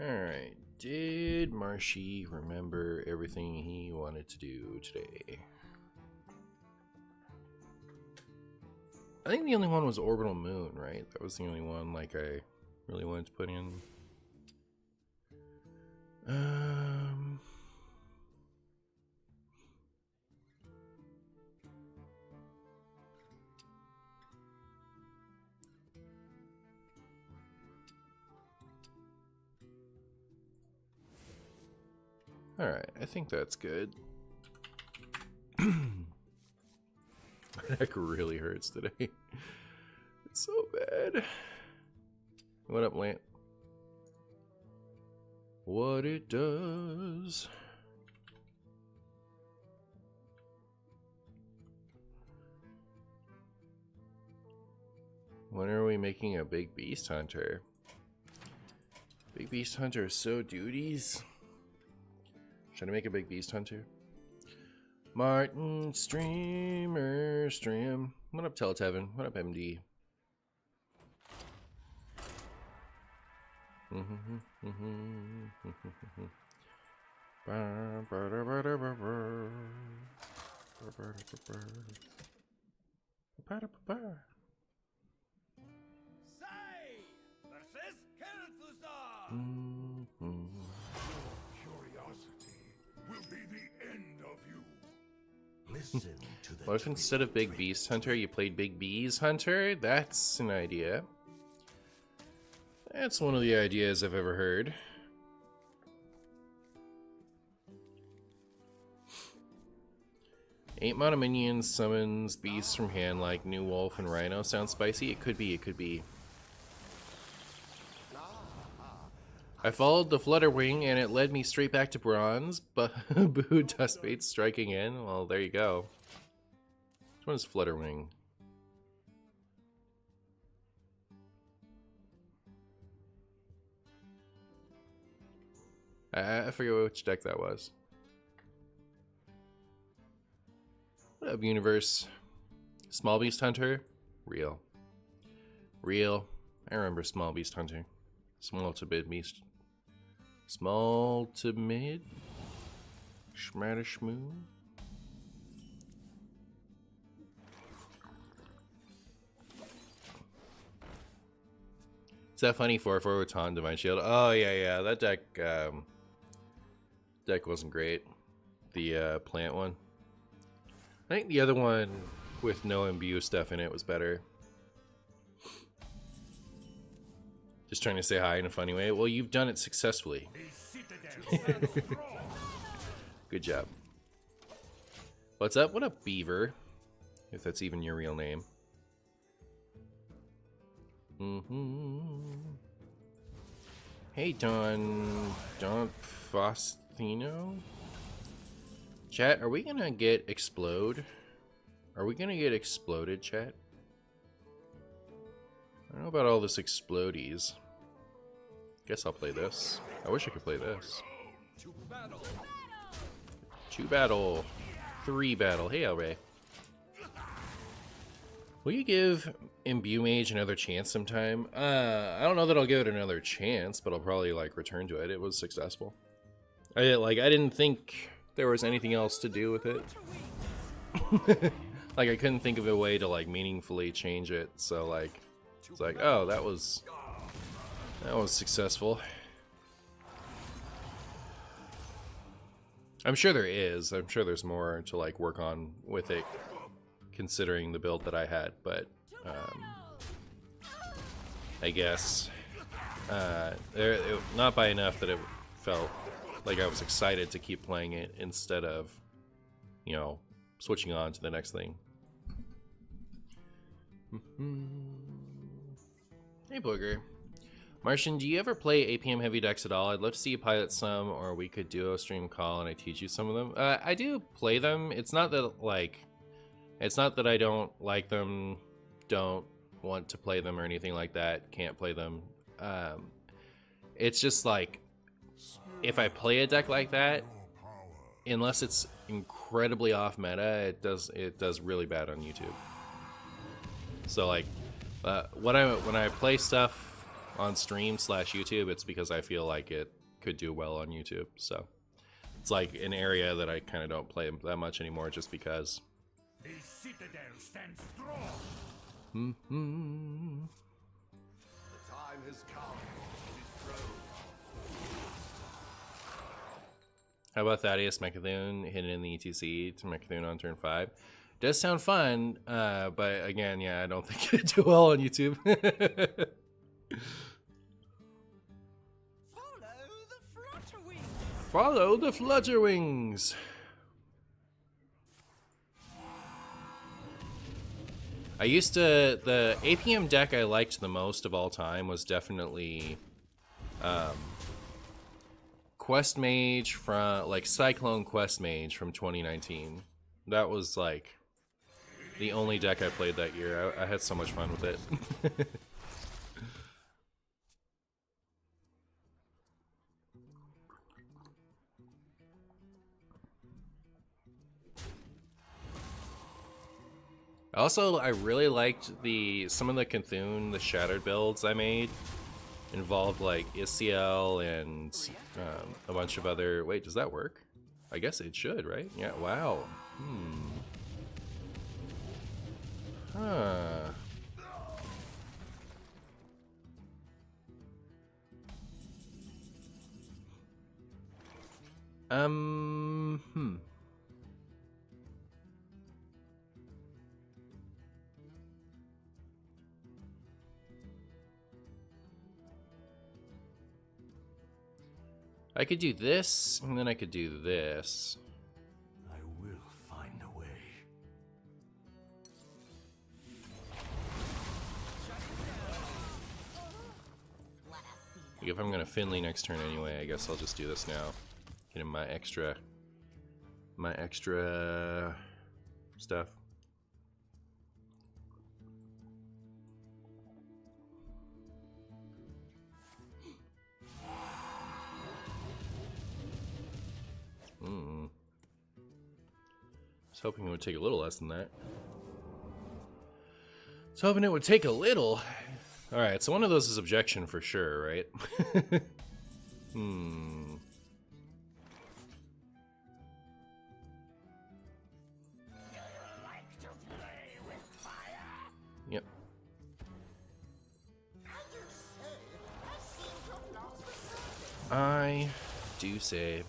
Alright, did Marshy remember everything he wanted to do today? I think the only one was Orbital Moon, right? That was the only one like I really wanted to put in. Alright, I think that's good. My neck really hurts today. It's so bad. What up, Lant? What it does. When are we making a big beast hunter? Big beast hunter is so duties. Trying to make a big beast hunter. Martin streamer stream. What up, Teletevin? What up, MD? What if instead of Big Beast Hunter, you played Big Bees Hunter? That's an idea. That's one of the ideas I've ever heard. Eight mana minions summons beasts from hand like New Wolf and Rhino. Sounds spicy? It could be, it could be. I followed the Flutterwing and it led me straight back to bronze, but boo, Dustbait's striking in. Well, there you go. Which one is Flutterwing? I forget which deck that was. What up, Universe? Small Beast Hunter? Real. Real. I remember Small Beast Hunter. Small to mid beast. Small to mid? Schmatterschmoo? Is that funny 4/4 with Taunt Divine Shield? Oh yeah, that deck deck wasn't great. The plant one. I think the other one with no imbue stuff in it was better. Just trying to say hi in a funny way. Well, you've done it successfully. Good job. What's up? What up, Beaver? If that's even your real name. Hey, Don Faustino? Chat, are we gonna get explode? Are we gonna get exploded, chat? I don't know about all this explodies. Guess I'll play this. I wish I could play this. 2 battle. 3 battle. Hey, Elray. Will you give Imbue Mage another chance sometime? I don't know that I'll give it another chance, but I'll probably like return to it. It was successful. I didn't think there was anything else to do with it. Like I couldn't think of a way to like meaningfully change it. So like it's like, oh, that was successful. I'm sure there is. I'm sure there's more to like work on with it, considering the build that I had. But I guess not by enough that it felt like I was excited to keep playing it instead of, you know, switching on to the next thing. Hey, Booger. Martian, do you ever play APM heavy decks at all? I'd love to see you pilot some, or we could duo stream call and I teach you some of them. I do play them. It's not that like, it's not that I don't like them, don't want to play them or anything like that. Can't play them. It's just like, if I play a deck like that, unless it's incredibly off meta, it does really bad on YouTube. So like, when I play stuff on stream / YouTube, it's because I feel like it could do well on YouTube. So it's like an area that I kind of don't play that much anymore, just because. The citadel stands strong. Mm-hmm. The time has come to dethrone. How about Thaddeus Mechathune hidden in the ETC to Mechathune on turn 5? Does sound fun, but again, yeah, I don't think it'd do well on YouTube. Follow the Flutterwings. I used to, the APM deck I liked the most of all time was definitely Quest Mage from, like, Cyclone Quest Mage from 2019. That was like the only deck I played that year. I had so much fun with it. Also, I really liked some of the Cthulhu, the Shattered builds I made. Involved like Isiel and a bunch of other... Wait, does that work? I guess it should, right? Yeah, wow. Huh. I could do this, and then I could do this. I will find a way. If I'm gonna Finley next turn anyway, I guess I'll just do this now. Get him my extra stuff. I was hoping it would take a little less than that. I was hoping it would take a little. Alright, so one of those is objection for sure, right? Yep. I do say...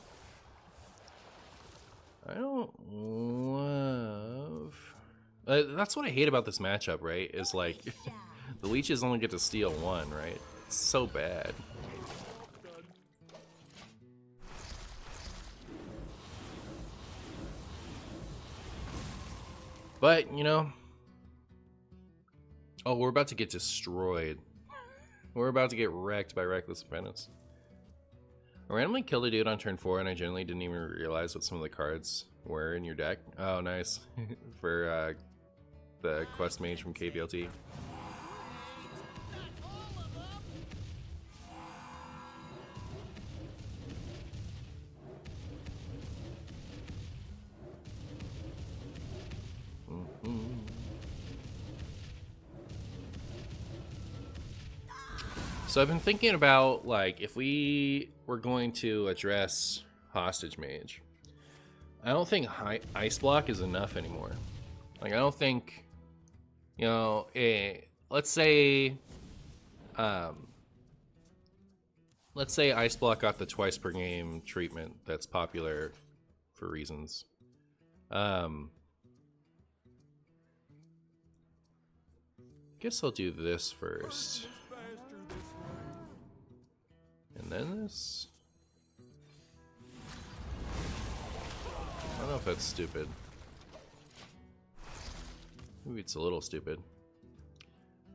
I don't love... that's what I hate about this matchup, right? Is like, the leeches only get to steal one, right? It's so bad. But, you know... Oh, we're about to get destroyed. We're about to get wrecked by Reckless Apprentice. I randomly killed a dude on turn 4 and I generally didn't even realize what some of the cards were in your deck. Oh, nice. For the Quest Mage from KVLT. So I've been thinking about, like, if we were going to address Hostage Mage, I don't think Ice Block is enough anymore. Like, I don't think, you know, let's say Ice Block got the twice per game treatment that's popular for reasons. Guess I'll do this first. And then this? I don't know if that's stupid. Maybe it's a little stupid.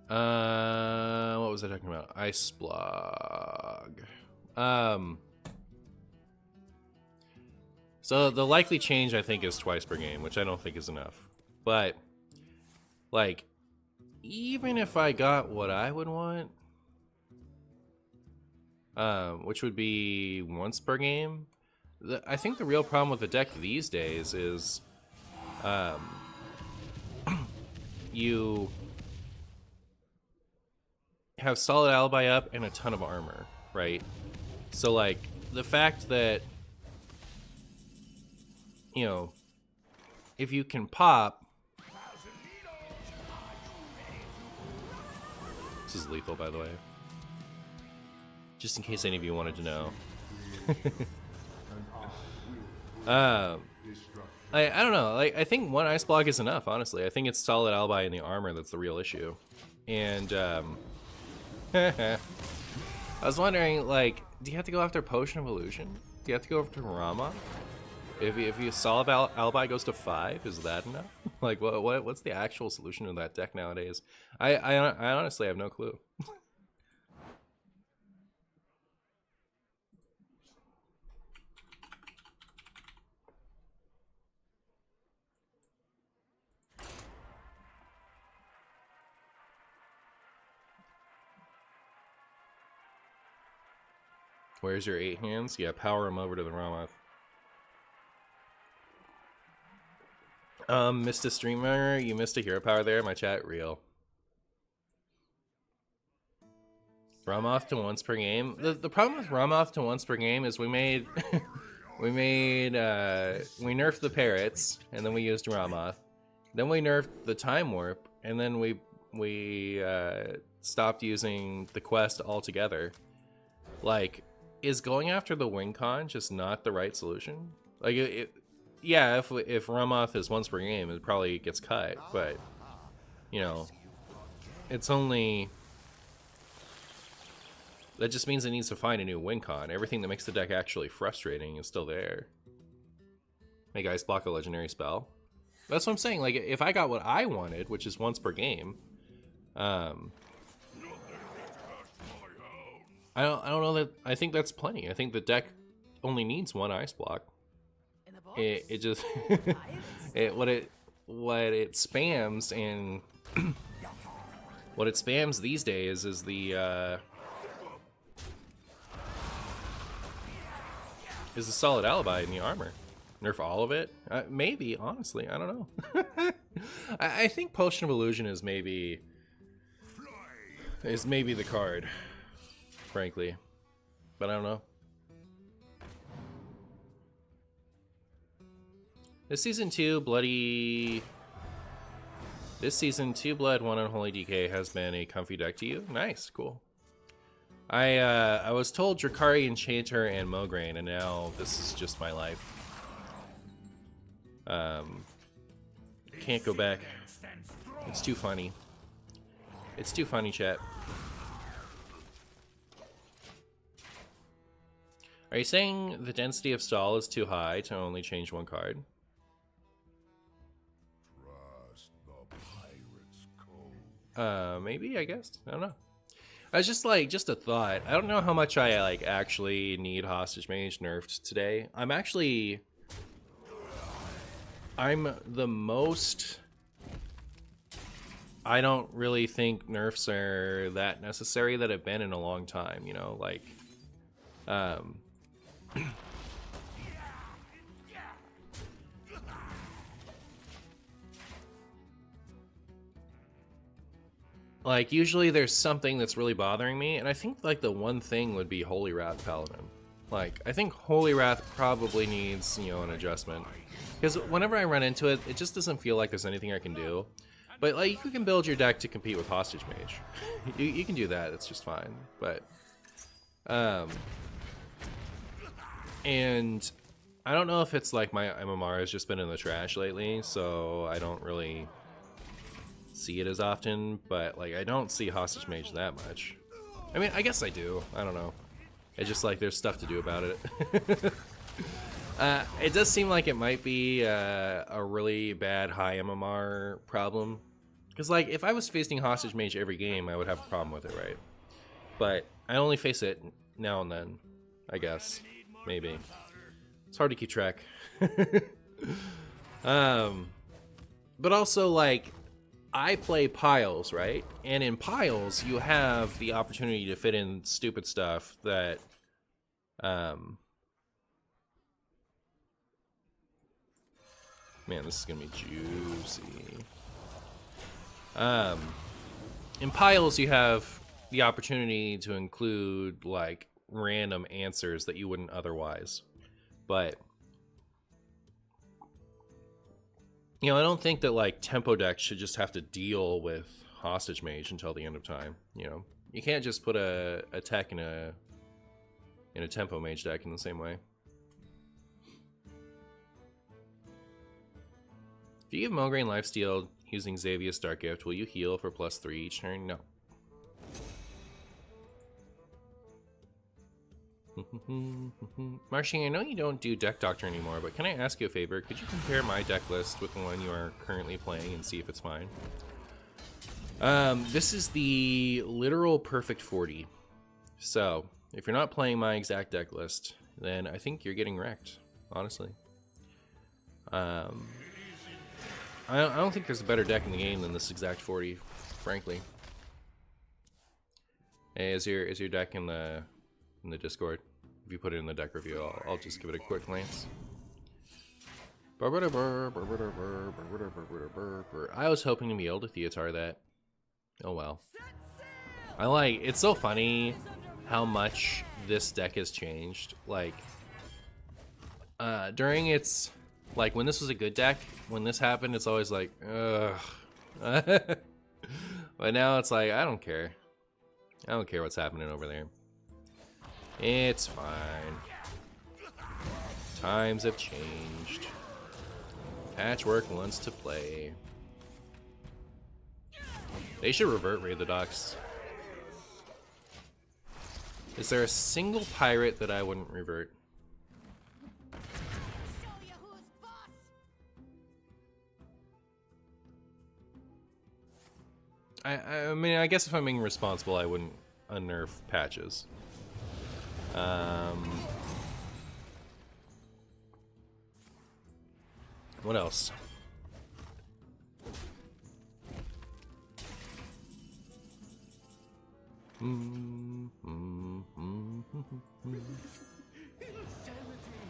What was I talking about? Ice Block. So the likely change I think is twice per game, which I don't think is enough. But, like, even if I got what I would want, which would be once per game, I think the real problem with the deck these days is you have solid alibi up and a ton of armor, right? So like the fact that, you know, if you can pop, this is lethal, by the way, just in case any of you wanted to know. I don't know. Like, I think one ice block is enough, honestly. I think it's solid alibi in the armor that's the real issue. And I was wondering, like, do you have to go after Potion of Illusion? Do you have to go after Rama? If you solid alibi goes to 5, is that enough? Like, what's the actual solution to that deck nowadays? I honestly have no clue. Where's your 8 hands? Yeah, power him over to the Rama. Missed a streamer. You missed a hero power there. My chat real. Ramoth to once per game. The problem with Ramoth to once per game is we made we nerfed the parrots and then we used Ramoth. Then we nerfed the time warp and then we stopped using the quest altogether. Like, is going after the win con just not the right solution? Like yeah, if Ramoth is once per game, it probably gets cut, but, you know, it's only... That just means it needs to find a new win con. Everything that makes the deck actually frustrating is still there. Make ice block a legendary spell. That's what I'm saying. Like, if I got what I wanted, which is once per game, I don't know that... I think that's plenty. I think the deck only needs one ice block. It just what it spams and what it spams these days is the solid alibi in the armor. Nerf all of it? Maybe, honestly, I don't know. I think Potion of Illusion is maybe the card, frankly, but I don't know. This season 2 blood 1 Unholy DK has been a comfy deck to you. Nice, cool. I was told Drakari, Enchanter, and Mograine, and now this is just my life. Can't go back. It's too funny. It's too funny, chat. Are you saying the density of stall is too high to only change one card? Maybe, I guess. I don't know. I was just like, just a thought. I don't know how much I like actually need Hostage Mage nerfed today. I'm the most... I don't really think nerfs are that necessary that have been in a long time, you know, like, like, usually there's something that's really bothering me, and I think, like, the one thing would be Holy Wrath Paladin. Like, I think Holy Wrath probably needs, you know, an adjustment. Because whenever I run into it, it just doesn't feel like there's anything I can do. But, like, you can build your deck to compete with Hostage Mage. You can do that, it's just fine. But, and I don't know if it's like my MMR has just been in the trash lately, so I don't really see it as often, but like I don't see Hostage Mage that much. I mean, I guess I do. I don't know. It's just like there's stuff to do about it. It does seem like it might be a really bad high MMR problem. Because like if I was facing Hostage Mage every game, I would have a problem with it, right? But I only face it now and then, I guess. Maybe. It's hard to keep track. But also, like, I play piles, right? And in piles, you have the opportunity to fit in stupid stuff that, man, this is gonna be juicy. In piles, you have the opportunity to include like random answers that you wouldn't otherwise. But you know, I don't think that like tempo decks should just have to deal with Hostage Mage until the end of time. You know, you can't just put a tech in a tempo mage deck in the same way. If you give Mograine Lifesteal using Xavius Dark Gift, will you heal for +3 each turn? No. Martian, I know you don't do Deck Doctor anymore, but can I ask you a favor? Could you compare my deck list with the one you are currently playing and see if it's fine? This is the literal perfect 40. So, if you're not playing my exact deck list, then I think you're getting wrecked, honestly. I don't think there's a better deck in the game than this exact 40, frankly. Hey, is your deck in the Discord? If you put it in the deck review, I'll just give it a quick glance. I was hoping to be able to Theatar that. Oh well. It's so funny how much this deck has changed. Like, during its, like, when this was a good deck, when this happened, it's always like, ugh. But now it's like, I don't care. I don't care what's happening over there. It's fine. Times have changed. Patchwork wants to play. They should revert Raid the Docks. Is there a single pirate that I wouldn't revert? I mean, I guess if I'm being responsible, I wouldn't unnerf patches. What else?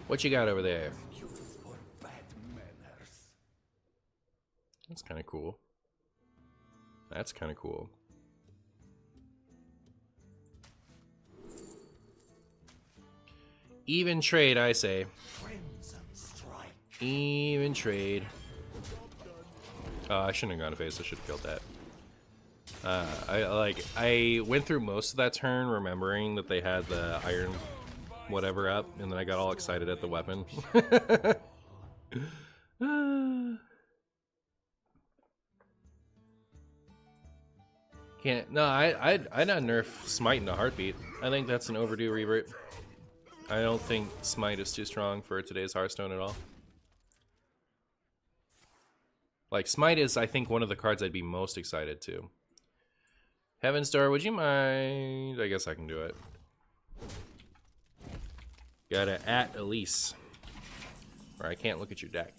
What you got over there? That's kind of cool. That's kind of cool. Even trade, I say. Even trade. Oh, I shouldn't have gone to face. I should have killed that. I went through most of that turn remembering that they had the iron whatever up, and then I got all excited at the weapon. Can't. No, I'd not nerf Smite in a heartbeat. I think that's an overdue revert. I don't think Smite is too strong for today's Hearthstone at all. Like, Smite is, I think, one of the cards I'd be most excited to. Heaven's Door, would you mind? I guess I can do it. Gotta at Elise. Or I can't look at your deck.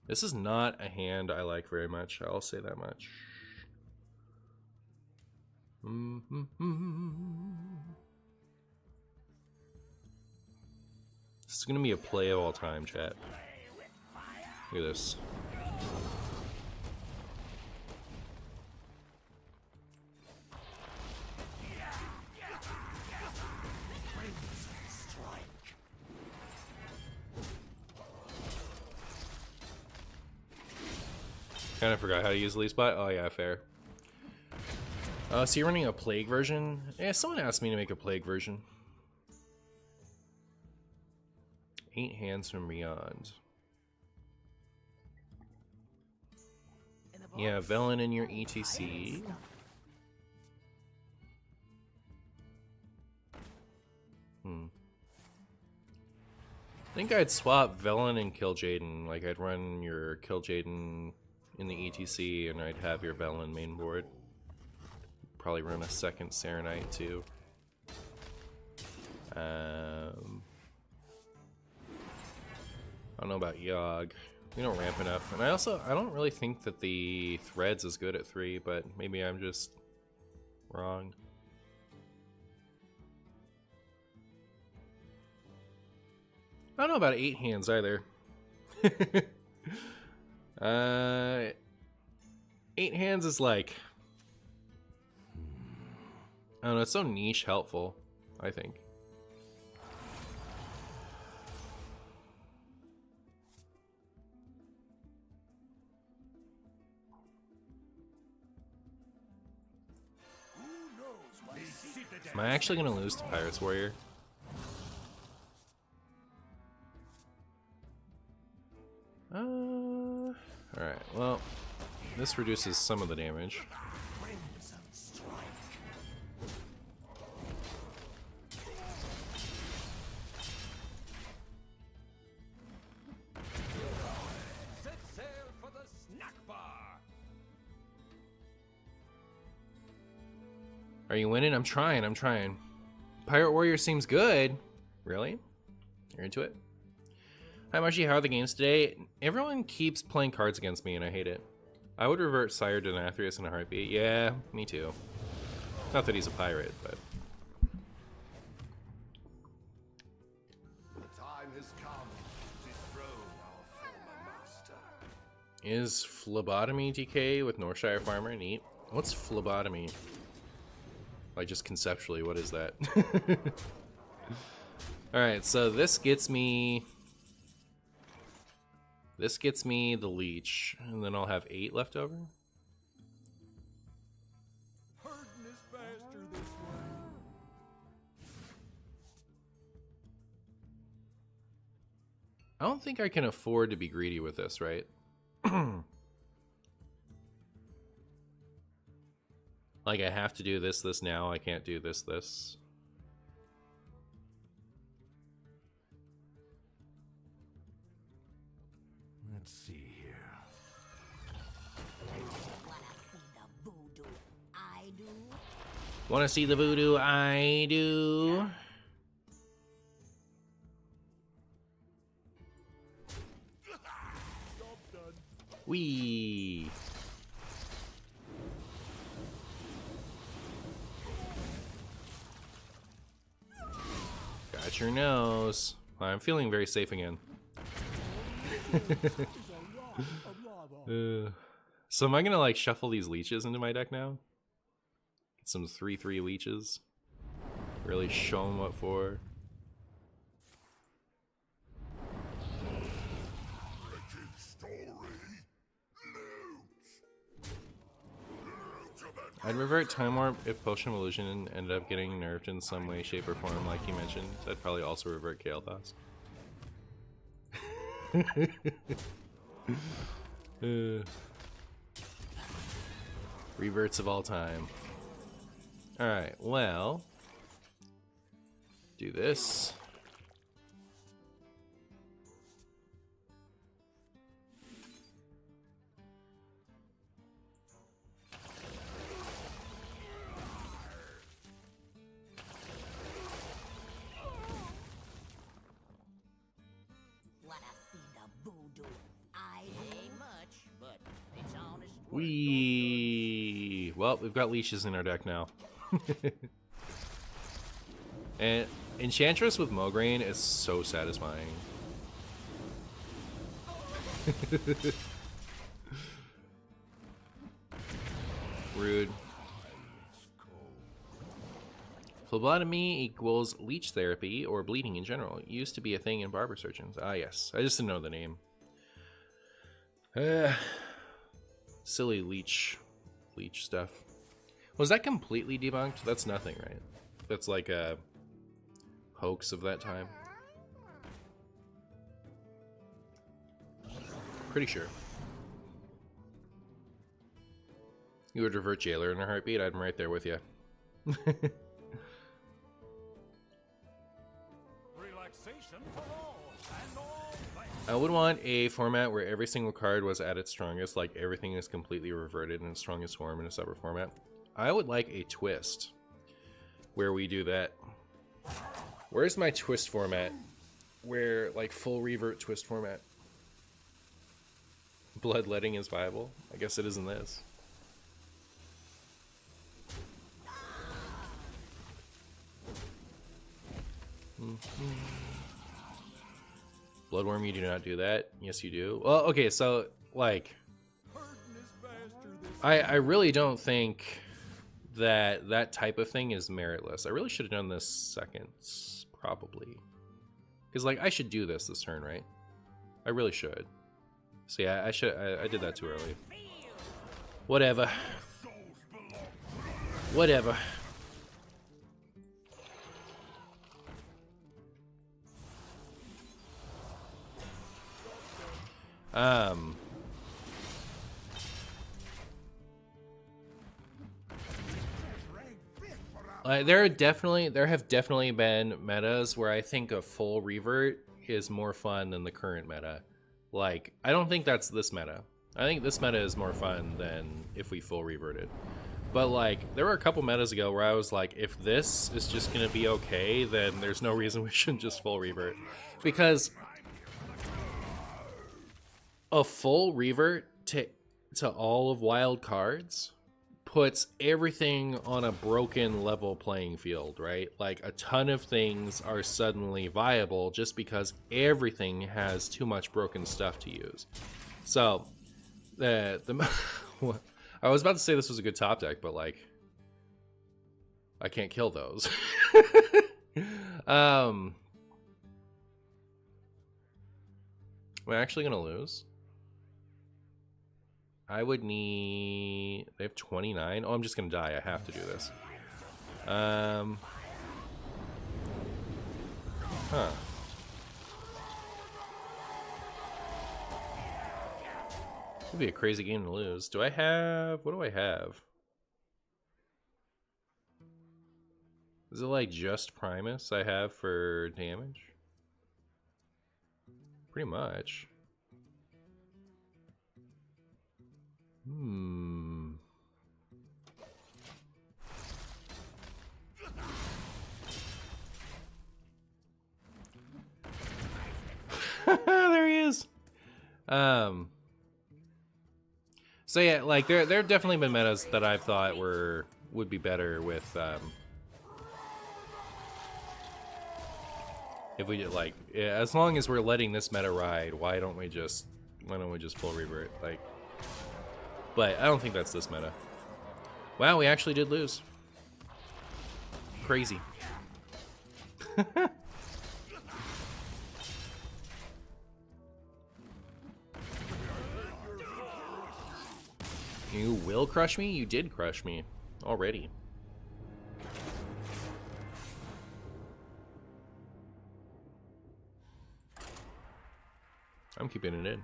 This is not a hand I like very much. I'll say that much. This is gonna be a play of all time, chat. Look at this. Kind of forgot how to use Leaf Spot. Oh yeah, fair. So you're running a Plague version? Yeah, someone asked me to make a Plague version. 8 hands from beyond. Yeah, Velen in your ETC. I think I'd swap Velen and Kill Jaden. Like, I'd run your Kill Jaden in the ETC, and I'd have your Velen main board. Probably run a second Serenite too. I don't know about Yogg. We don't ramp enough, and I don't really think that the Thread's is good at 3, but maybe I'm just wrong. I don't know about 8 hands either. 8 hands is like, I don't know, it's so niche helpful, I think. Am I actually gonna lose to Pirates Warrior? Alright, well, this reduces some of the damage. Set sail for the snack bar. Are you winning? I'm trying, I'm trying. Pirate Warrior seems good. Really? You're into it? Hi Margie, how are the games today? Everyone keeps playing cards against me and I hate it. I would revert Sire Denathrius in a heartbeat. Yeah, me too. Not that he's a pirate, but... The time has come to dethrone our former master. Is phlebotomy DK with Northshire Farmer? Neat. What's phlebotomy? Like, just conceptually, what is that? Alright, so this gets me... This gets me the leech, and then I'll have 8 left over. Herding is faster this way. I don't think I can afford to be greedy with this, right? Like, I have to do this now. I can't do this. Let's see here. Wanna see the voodoo? I do. Wee. Got your nose. I'm feeling very safe again. So am I gonna like shuffle these leeches into my deck now? Get some 3/3 leeches. Really show them what for. I'd revert Time Warp if Potion of Illusion ended up getting nerfed in some way, shape, or form, like you mentioned. I'd probably also revert Kael'thas. Reverts of all time. Alright, well. Do this. Wee. Well, we've got leashes in our deck now. And Enchantress with Mograine is so satisfying. Rude. Phlebotomy equals leech therapy or bleeding in general. It used to be a thing in barber surgeons. Ah, yes. I just didn't know the name. Silly leech stuff. Was that completely debunked? That's nothing, right? That's like a hoax of that time. Pretty sure. You would revert Jailer in a heartbeat? I'm right there with you. Relaxation for all and all life. I would want a format where every single card was at its strongest, like everything is completely reverted in its strongest form in a separate format. I would like a twist where we do that. Where's my twist format? Where, like, full revert twist format? Bloodletting is viable? I guess it isn't this. Bloodworm, you do not do that. Yes, you do. Well, okay, so like, I really don't think that that type of thing is meritless. I really should have done this second, probably. Because, like, I should do this turn, right? I really should. So, yeah, I did that too early. Whatever. Whatever. There have definitely been metas where I think a full revert is more fun than the current meta. Like, I don't think that's this meta. I think this meta is more fun than if we full reverted. But, like, there were a couple metas ago where I was like, if this is just gonna be okay, then there's no reason we shouldn't just full revert. Because a full revert to all of wild cards puts everything on a broken level playing field, right? Like, a ton of things are suddenly viable just because everything has too much broken stuff to use. So, I was about to say this was a good top deck, but, like, I can't kill those. Am I actually gonna lose? I would need... They have 29? Oh, I'm just gonna die. I have to do this. Huh. It'd be a crazy game to lose. Do I have... What do I have? Is it like just Primus I have for damage? Pretty much. There he is. So yeah, like there have definitely been metas that I've thought would be better with if we did, like, as long as we're letting this meta ride, why don't we just full revert? Like, but I don't think that's this meta. Wow, we actually did lose. Crazy. You will crush me? You did crush me already. I'm keeping it in.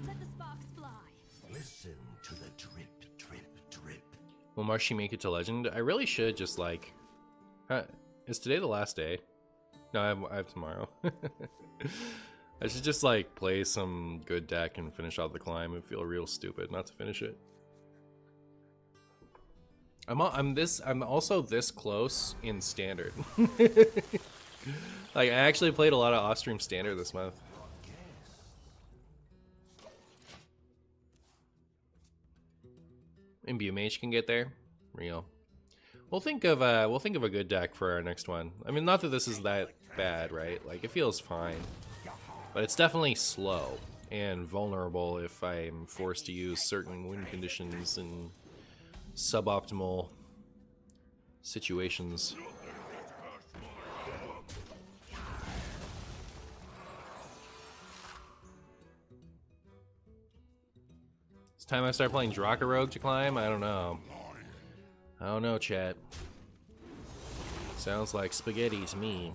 Let the sparks fly. Listen to the drip, drip, drip. Will Martian make it to Legend? I really should just, like... is today the last day? No, I have tomorrow. I should just, like, play some good deck and finish out the climb and feel real stupid not to finish it. I'm also this close in Standard. Like, I actually played a lot of off-stream Standard this month. Imbue Mage can get there. Real. We'll think of a good deck for our next one. I mean, not that this is that bad, right? Like, it feels fine. But it's definitely slow and vulnerable if I'm forced to use certain win conditions in suboptimal situations. It's time I start playing Draka Rogue to climb? I don't know. I don't know, chat. Sounds like spaghetti to me.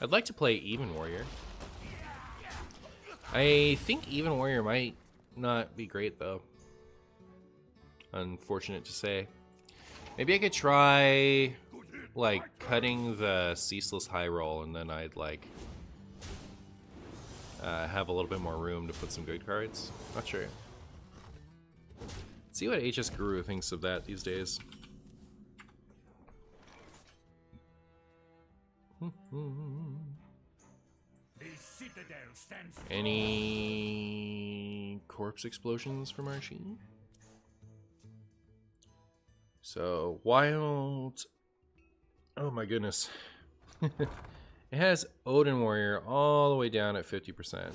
I'd like to play Even Warrior. I think Even Warrior might not be great, though. Unfortunate to say. Maybe I could try, like, cutting the Ceaseless High Roll, and then I'd, like, have a little bit more room to put some good cards. Not sure. See what HS Guru thinks of that these days. Any corpse explosions for Martian? So, wild. Oh my goodness. It has Odin Warrior all the way down at 50%.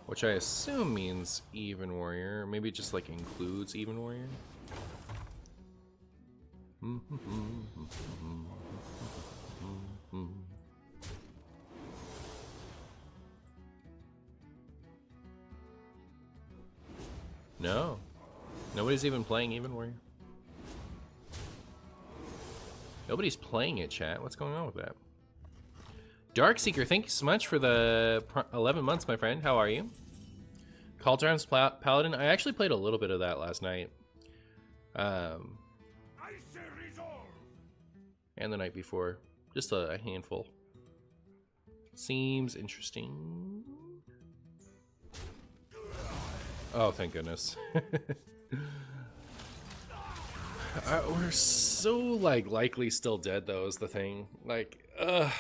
Which I assume means Even Warrior. Maybe it just like includes Even Warrior. No. Nobody's even playing Even Warrior. Nobody's playing it, chat. What's going on with that? Darkseeker, thank you so much for the 11 months, my friend. How are you? Caltrans Paladin. I actually played a little bit of that last night. And the night before. Just a handful. Seems interesting. Oh, thank goodness. We're so, like, likely still dead, though, is the thing. Like, ugh.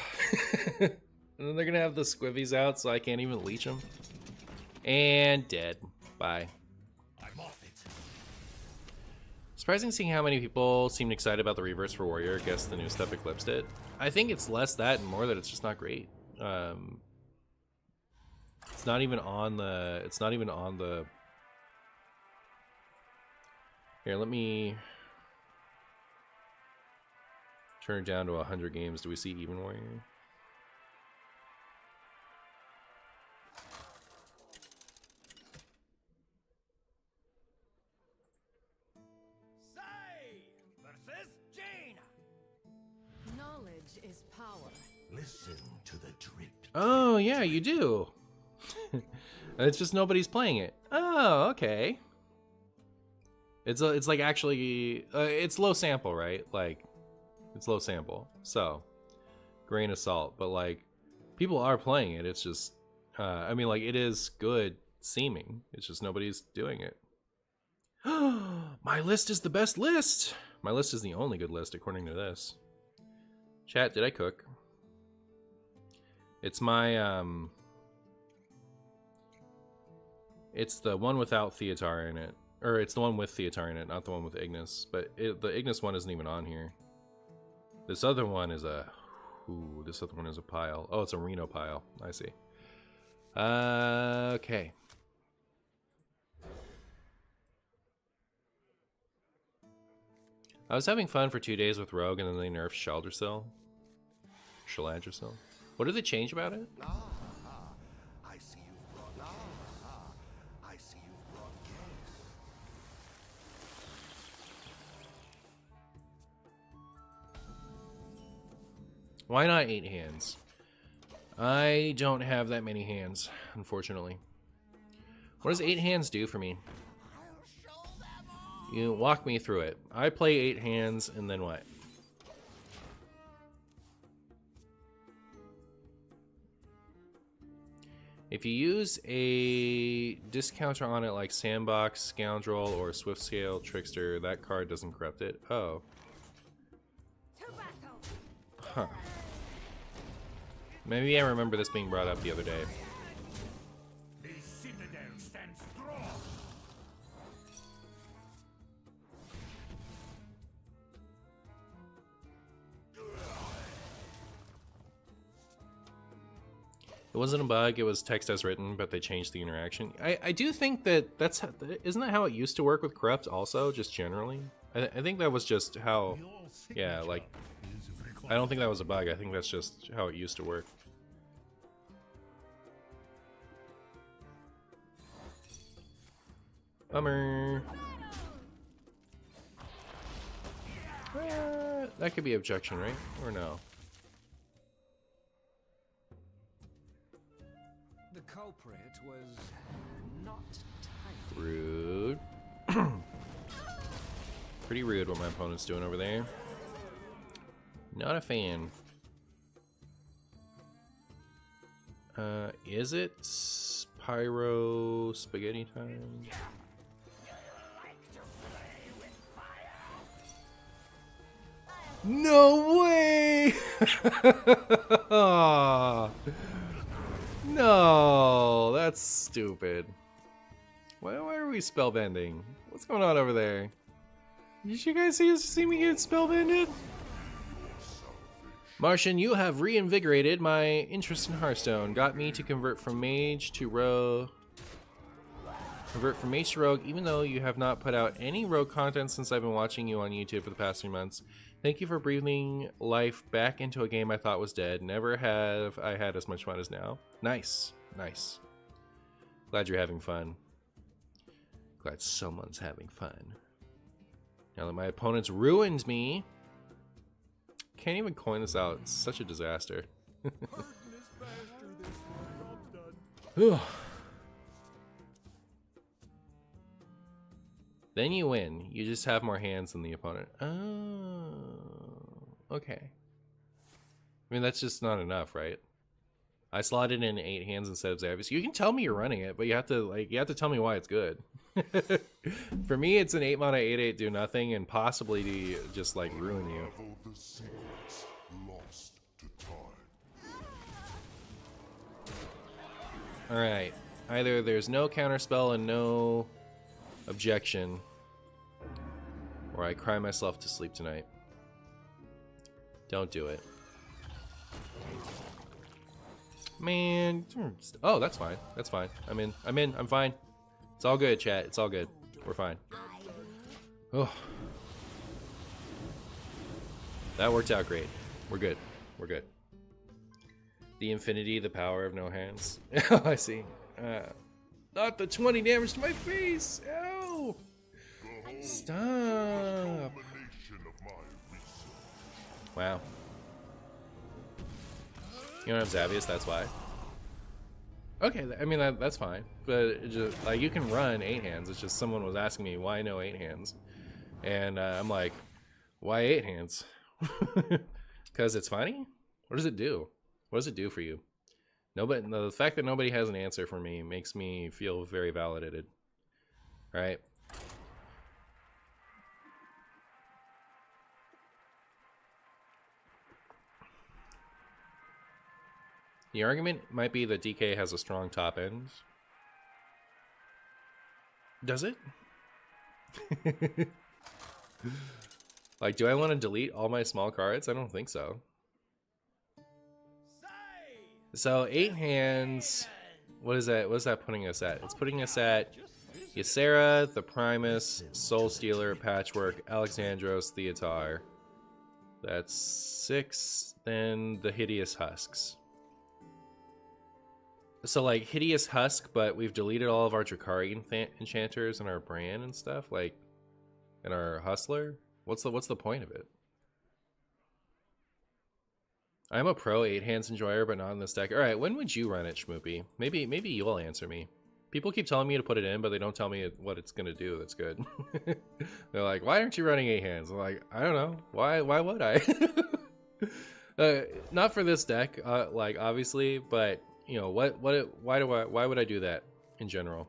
And then they're gonna have the squivvies out, so I can't even leech them. And dead. Bye. I'm off it. Surprising seeing how many people seemed excited about the reverse for Warrior. I guess the new stuff eclipsed it. I think it's less that and more that it's just not great. It's not even on the... It's not even on the... Here, let me... turn it down to 100 games. Do we see Even Warrior? Say versus Jane. Knowledge is power. Listen to the drip. Oh, yeah, you do. It's just nobody's playing it. Oh, okay. It's like actually... it's low sample, right? Like... It's low sample, so grain of salt. But like, people are playing it. It's just, I mean, like, it is good seeming. It's just nobody's doing it. My list is the best list. My list is the only good list according to this. Chat, did I cook? It's my it's the one without Theatar in it, or it's the one with Theatar in it, not the one with Ignis. But the Ignis one isn't even on here. This other one is a... Ooh, this other one is a pile. Oh, it's a Reno pile. I see. Okay. I was having fun for 2 days with Rogue, and then they nerfed Shaladrsil. What did they change about it? I see you've brought. I see you've brought guests. Why not 8 hands? I don't have that many hands, unfortunately. What does 8 hands do for me? You walk me through it. I play 8 hands, and then what? If you use a discounter on it like Sandbox, Scoundrel, or Swift Scale Trickster, that card doesn't corrupt it. Oh. Huh. Maybe I remember this being brought up the other day. The citadel stands strong. It wasn't a bug, it was text as written, but they changed the interaction. I do think that that's... Isn't that how it used to work with Corrupt also, just generally? I think that was just how... Yeah, like... I don't think that was a bug, I think that's just how it used to work. Bummer. That could be objection, right? Or no? The culprit was not tidy. Rude. Pretty rude what my opponent's doing over there. Not a fan. Is it pyro spaghetti time? No way! No, that's stupid. Why are we spellbending? What's going on over there? Did you guys see me get spellbended? Martian, you have reinvigorated my interest in Hearthstone. Got me to convert from Mage to Rogue. Even though you have not put out any Rogue content since I've been watching you on YouTube for the past 3 months. Thank you for breathing life back into a game I thought was dead. Never have I had as much fun as now. Nice. Nice. Glad you're having fun. Glad someone's having fun. Now that my opponent's ruined me. Can't even coin this out. It's such a disaster. Then you win. You just have more hands than the opponent. Oh, okay. I mean, that's just not enough, right? I slotted in 8 hands instead of Zavis. You can tell me you're running it, but you have to tell me why it's good. For me, it's an 8 mana 8/8 do nothing and possibly to just like ruin you. All right. Either there's no counterspell and no objection, or I cry myself to sleep tonight. Don't do it. Man. Oh, that's fine. That's fine. I'm in. I'm fine. It's all good, chat. It's all good. We're fine. Oh. That worked out great. We're good. We're good. The infinity, the power of no hands. Oh, I see. Not the 20 damage to my face! Ow! Stop! Wow. You don't have Xavius, that's why. Okay, I mean, that's fine. But it just, like, you can run 8 hands. It's just someone was asking me, why no 8 hands? And I'm like, why 8 hands? Because it's funny? What does it do? What does it do for you? Nobody, the fact that nobody has an answer for me makes me feel very validated. Right? The argument might be that DK has a strong top end. Does it? Like, do I want to delete all my small cards? I don't think so. So 8 hands, what is that? What is that putting us at? It's putting us at Ysera, the Primus, Soul Stealer, Patchwork, Alexandros, Theotar. That's 6. Then the Hideous Husks. So like Hideous Husk, but we've deleted all of our Drakari enchanters and our brand and stuff, like, and our Hustler. What's the point of it? I'm a pro 8 hands enjoyer, but not in this deck. All right, when would you run it, Schmoopy? Maybe you'll answer me. People keep telling me to put it in, but they don't tell me what it's gonna do. That's good. They're like, why aren't you running 8 hands? I'm like, I don't know. Why would I? Not for this deck, like obviously, but you know why would I do that in general?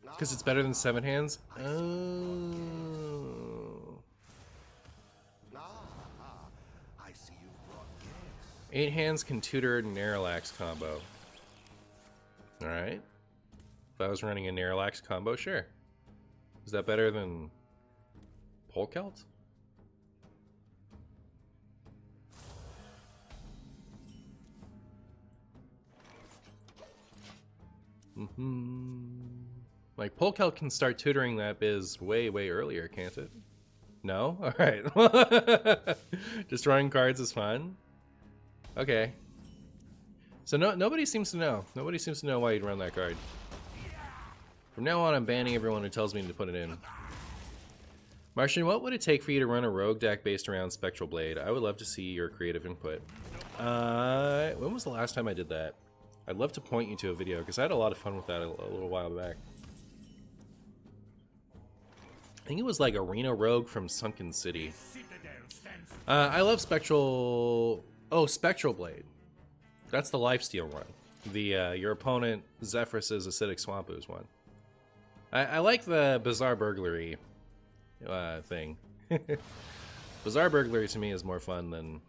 Because it's better than 7 hands. Oh. I see you brought guests. 8 hands can tutor Naralax combo. Alright. If I was running a Naralax combo, sure. Is that better than Polkelt? Like, Polkelt can start tutoring that biz way earlier, can't it? No? Alright. Just drawing cards is fun. Okay. So nobody seems to know. Nobody seems to know why you'd run that card. From now on, I'm banning everyone who tells me to put it in. Martian, what would it take for you to run a rogue deck based around Spectral Blade? I would love to see your creative input. When was the last time I did that? I'd love to point you to a video, because I had a lot of fun with that a little while back. I think it was like Arena Rogue from Sunken City. I love Spectral... Oh, Spectral Blade. That's the lifesteal one. The your opponent Zephyrus's Acidic Swamp Ooze one. I like the Bizarre Burglary thing. Bizarre Burglary to me is more fun than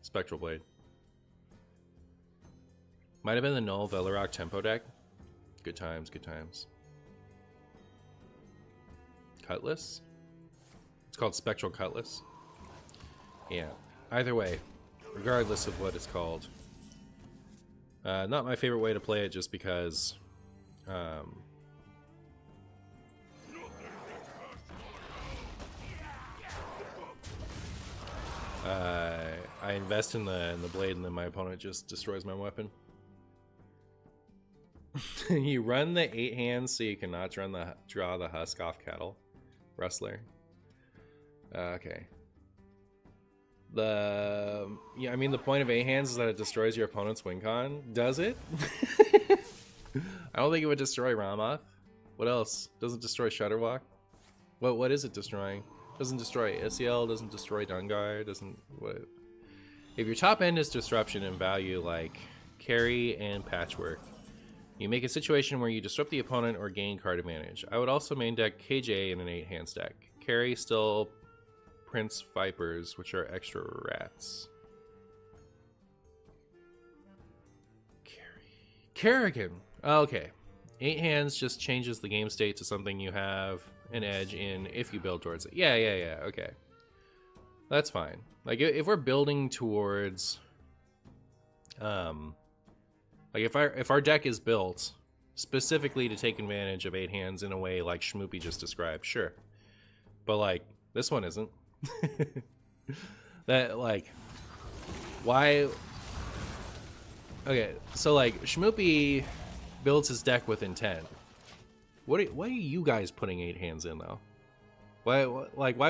Spectral Blade. Might have been the Null Velarok Tempo deck. Good times, good times. Cutlass? It's called Spectral Cutlass. Yeah. Either way, regardless of what it's called. Not my favorite way to play it just because I invest in the blade and then my opponent just destroys my weapon. You run the 8 hands so you cannot draw the husk off cattle. Rustler. Okay. Yeah, I mean the point of 8 hands is that it destroys your opponent's win con. Does it? I don't think it would destroy Ramoth. What else? Doesn't destroy Shudderwalk? What is it destroying? Doesn't destroy Isiel, doesn't destroy Dungar, doesn't what? If your top end is disruption and value like carry and patchwork, you make a situation where you disrupt the opponent or gain card advantage. I would also main deck KJ in an 8-hand stack. Carry still Prince Vipers, which are extra rats. Kerrigan. Oh, okay. 8 hands just changes the game state to something you have an edge in if you build towards it. Yeah. Okay. That's fine. Like if we're building towards like if our deck is built specifically to take advantage of 8 hands in a way like Schmoopy just described, sure. But like this one isn't. That like why? Okay, so like Schmoopy builds his deck with intent. Why are you guys putting 8 hands in though? Why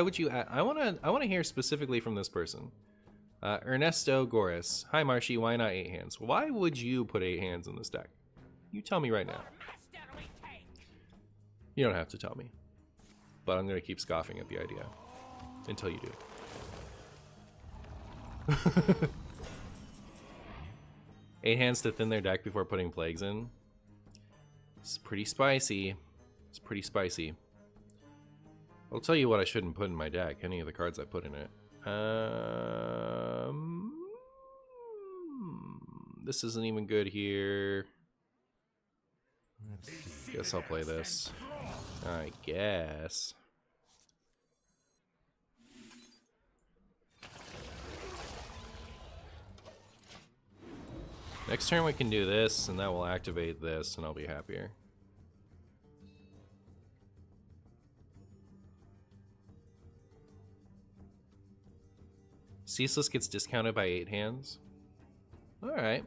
would you? I wanna hear specifically from this person. Ernesto Goris. Hi Marshy, why not 8 hands? Why would you put 8 hands in this deck? You tell me right now. You don't have to tell me. But I'm gonna keep scoffing at the idea. Until you do. 8 hands to thin their deck before putting plagues in. It's pretty spicy. It's pretty spicy. I'll tell you what I shouldn't put in my deck. Any of the cards I put in it. This isn't even good here. Guess I'll play this. I guess. Next turn we can do this, and that will activate this, and I'll be happier. Ceaseless gets discounted by 8 hands. Alright.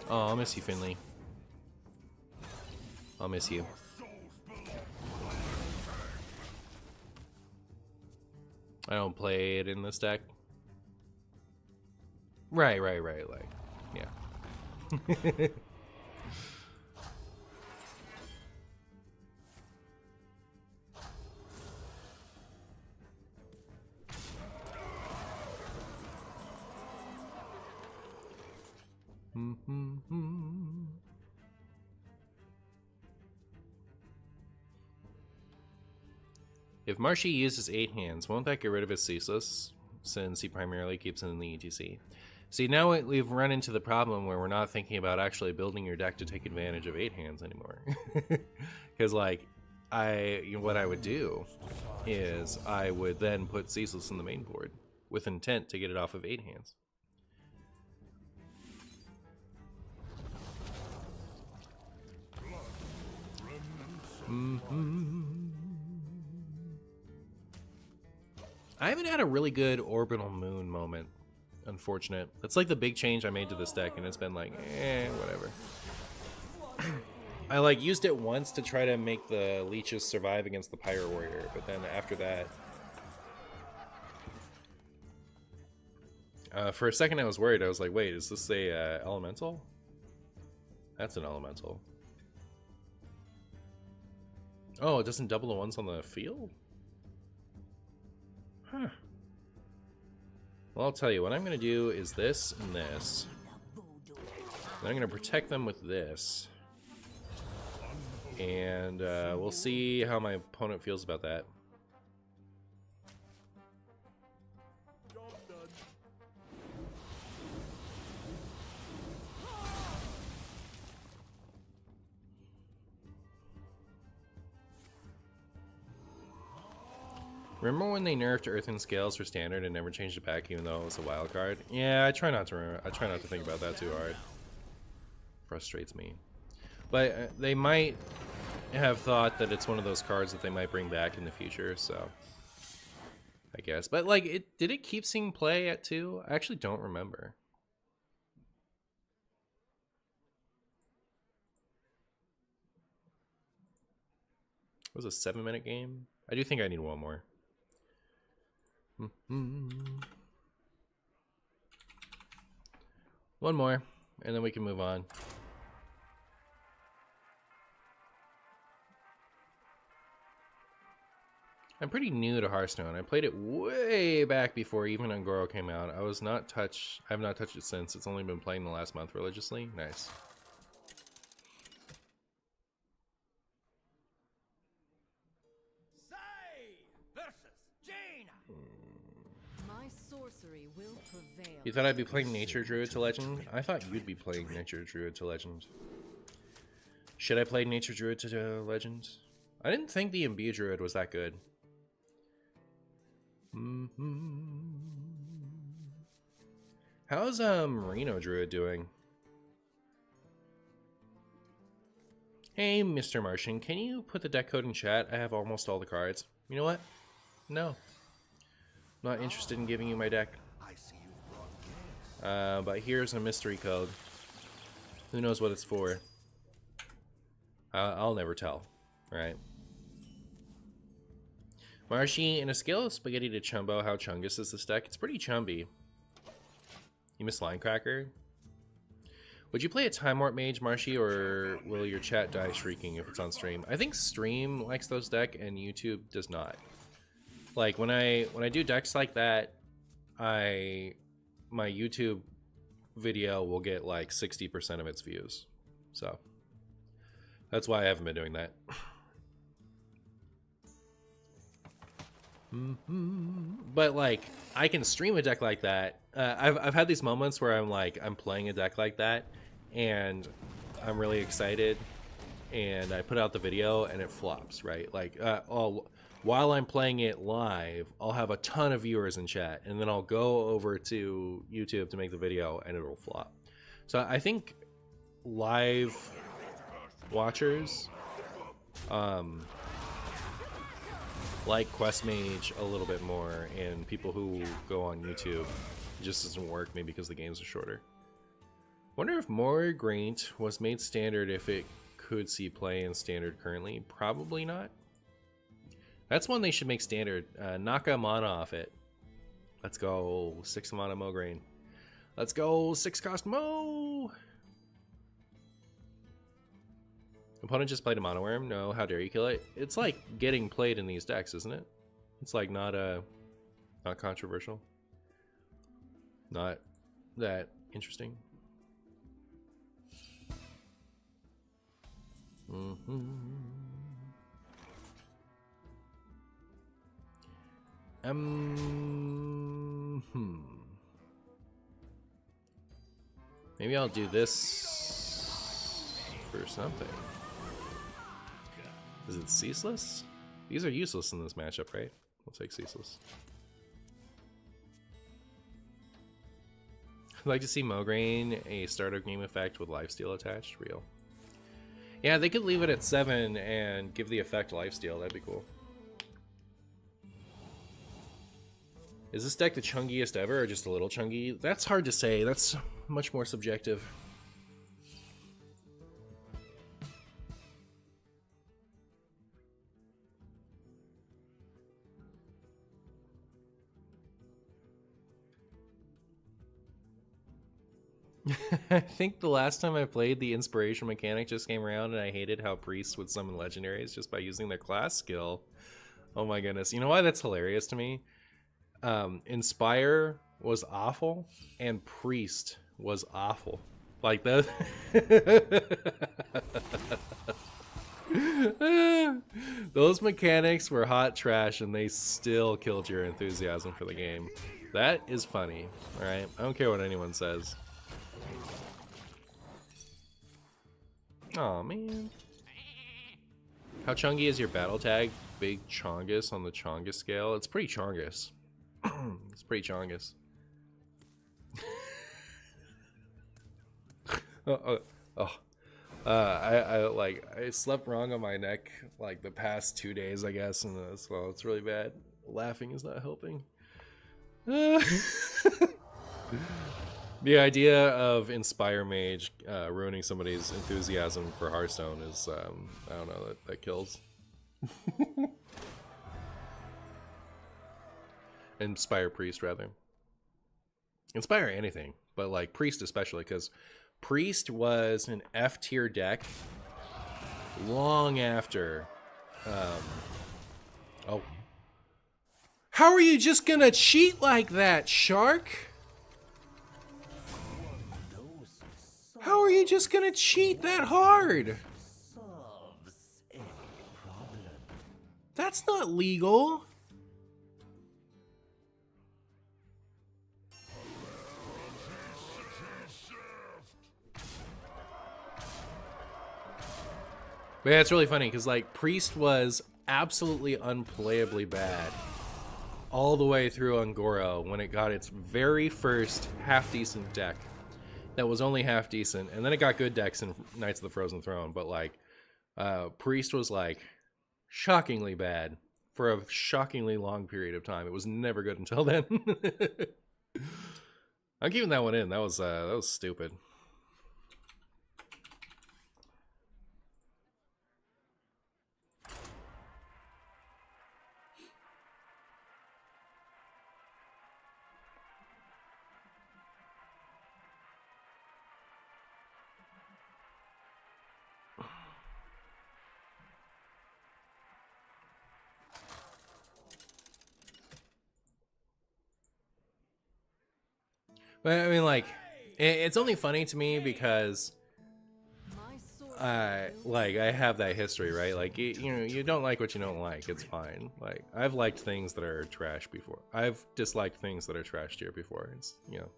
Oh, I'll miss you, Finley. I'll miss you. I don't play it in this deck. Right, like, yeah. If Marshy uses 8 hands, won't that get rid of his Ceaseless, since he primarily keeps it in the ETC? See, now we've run into the problem where we're not thinking about actually building your deck to take advantage of 8 hands anymore. Because, like, what I would do is I would then put Ceaseless in the main board with intent to get it off of 8 hands. I haven't had a really good Orbital Moon moment. Unfortunate. That's like the big change I made to this deck, and it's been like, whatever. I like used it once to try to make the leeches survive against the Pyro Warrior, but then after that, For a second, I was worried. I was like, wait, is this a elemental? That's an elemental. Oh, it doesn't double the ones on the field? Huh. Well, I'll tell you, what I'm going to do is this and this. Then I'm going to protect them with this. And we'll see how my opponent feels about that. Remember when they nerfed Earthen Scales for standard and never changed it back, even though it was a wild card? Yeah, I try not to remember. I try not to think about that too hard. Frustrates me. But they might have thought that it's one of those cards that they might bring back in the future, so I guess. But like, did it keep seeing play at 2? I actually don't remember. It was a 7-minute game. I do think I need one more. One more, and then we can move on. I'm pretty new to Hearthstone. I played it way back before even Ungoro came out. I have not touched it since. It's only been playing the last month religiously. Nice. Will prevail. You thought I'd be playing Nature Druid to Legend? I thought you'd be playing Nature Druid to Legend. Should I play Nature Druid to Legend? I didn't think the Imbue Druid was that good. How's Merino Druid doing? Hey, Mr. Martian, can you put the deck code in chat? I have almost all the cards. You know what? No. Not interested in giving you my deck. But here's a mystery code. Who knows what it's for? I'll never tell, right? Marshy, in a scale of spaghetti to chumbo, how chungus is this deck? It's pretty chumby. You miss Line Cracker? Would you play a Time Warp Mage, Marshy, or will your chat die shrieking if it's on stream? I think stream likes those deck and YouTube does not. Like when I do decks like that, my YouTube video will get like 60% of its views. So that's why I haven't been doing that. But like I can stream a deck like that. I've had these moments where I'm playing a deck like that and I'm really excited and I put out the video and it flops, right? Like while I'm playing it live, I'll have a ton of viewers in chat, and then I'll go over to YouTube to make the video, and it'll flop. So I think live watchers like Quest Mage a little bit more, and people who go on YouTube, it just doesn't work, maybe because the games are shorter. Wonder if Morgraint was made standard if it could see play in standard currently. Probably not. That's one they should make standard. Knock a mana off it. Let's go. 6 mana Mograine. Let's go. 6 cost Mo. Opponent just played a Mono Worm. No, how dare you kill it? It's like getting played in these decks, isn't it? It's like not controversial. Not that interesting. Maybe I'll do this for something. Is it Ceaseless? These are useless in this matchup, right? We'll take Ceaseless. I'd like to see Mograine, a starter game effect with lifesteal attached. Real. Yeah, they could leave it at 7 and give the effect lifesteal. That'd be cool. Is this deck the chungiest ever, or just a little chungy? That's hard to say. That's much more subjective. I think the last time I played, the inspiration mechanic just came around and I hated how priests would summon legendaries just by using their class skill. Oh my goodness. You know why that's hilarious to me? Inspire was awful and priest was awful. Like that. Those mechanics were hot trash and they still killed your enthusiasm for the game. That is funny. Alright, I don't care what anyone says. Aw, man. How chungy is your battle tag? Big Chongus on the Chongus scale? It's pretty Chongus. It's pretty Chongus. I slept wrong on my neck like the past 2 days, I guess, and well, it's really bad. Laughing is not helping. The idea of Inspire Mage ruining somebody's enthusiasm for Hearthstone is, I don't know, that kills. Inspire Priest, rather. Inspire anything, but like Priest especially, because Priest was an F tier deck long after. Oh. How are you just gonna cheat like that, Shark? How are you just gonna cheat that hard? That's not legal. But yeah, it's really funny because like Priest was absolutely unplayably bad all the way through Angora when it got its very first half-decent deck that was only half-decent, and then it got good decks in Knights of the Frozen Throne, but like Priest was like shockingly bad for a shockingly long period of time. It was never good until then. I'm keeping that one in. That was stupid. But I mean, like, it's only funny to me because, like, I have that history, right? Like, you know, you don't like what you don't like. It's fine. Like, I've liked things that are trash before. I've disliked things that are trash tier before. It's, you know,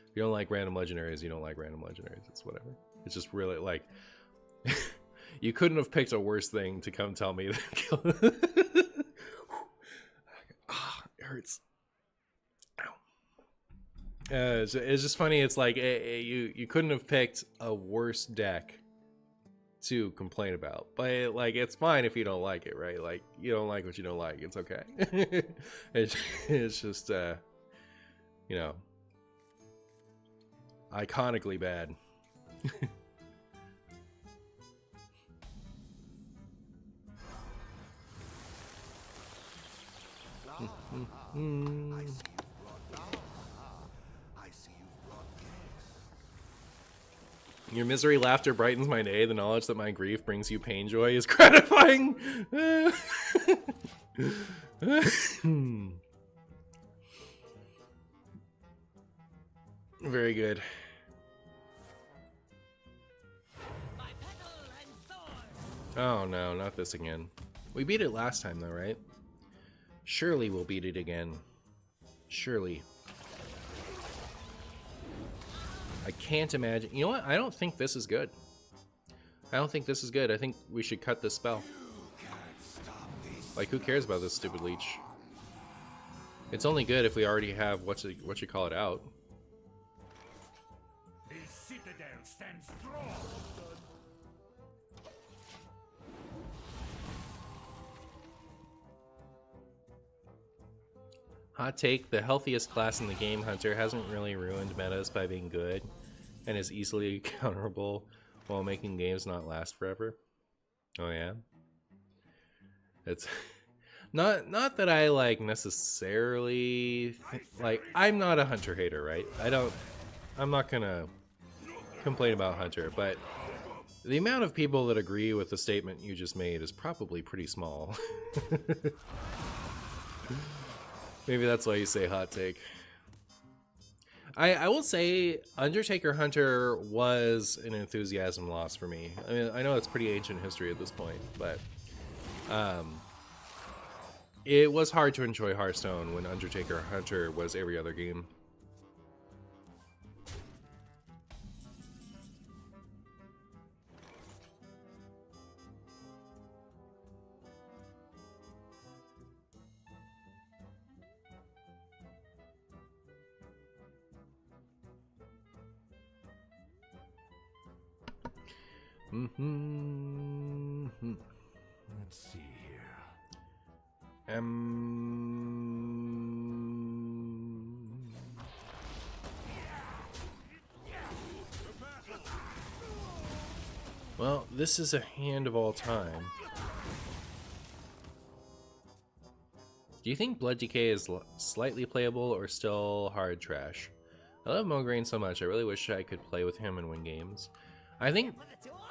if you don't like random legendaries, you don't like random legendaries. It's whatever. It's just really, like, you couldn't have picked a worse thing to come tell me that. Ah, it hurts. It's just funny. It's like you couldn't have picked a worse deck to complain about, but like it's fine if you don't like it, right? Like you don't like what you don't like. It's okay. It's just you know, iconically bad. Your misery laughter brightens my day. The knowledge that my grief brings you pain joy is gratifying. Very good. Oh no, not this again. We beat it last time though, right? Surely we'll beat it again. Surely. I can't imagine. You know what? I don't think this is good. I don't think this is good. I think we should cut this spell. Like, who cares about this stupid leech? It's only good if we already have what you call it out. The citadel stands strong. Hot take, the healthiest class in the game, Hunter, hasn't really ruined metas by being good and is easily counterable while making games not last forever. Oh yeah? It's not that I like necessarily like I'm not a Hunter hater, right? I'm not gonna complain about Hunter, but the amount of people that agree with the statement you just made is probably pretty small. Maybe that's why you say hot take. I will say Undertaker Hunter was an enthusiasm loss for me. I mean, I know it's pretty ancient history at this point, but it was hard to enjoy Hearthstone when Undertaker Hunter was every other game. Let's see here. Well, this is a hand of all time. Do you think Blood Decay is slightly playable or still hard trash? I love Mograine so much, I really wish I could play with him and win games. I think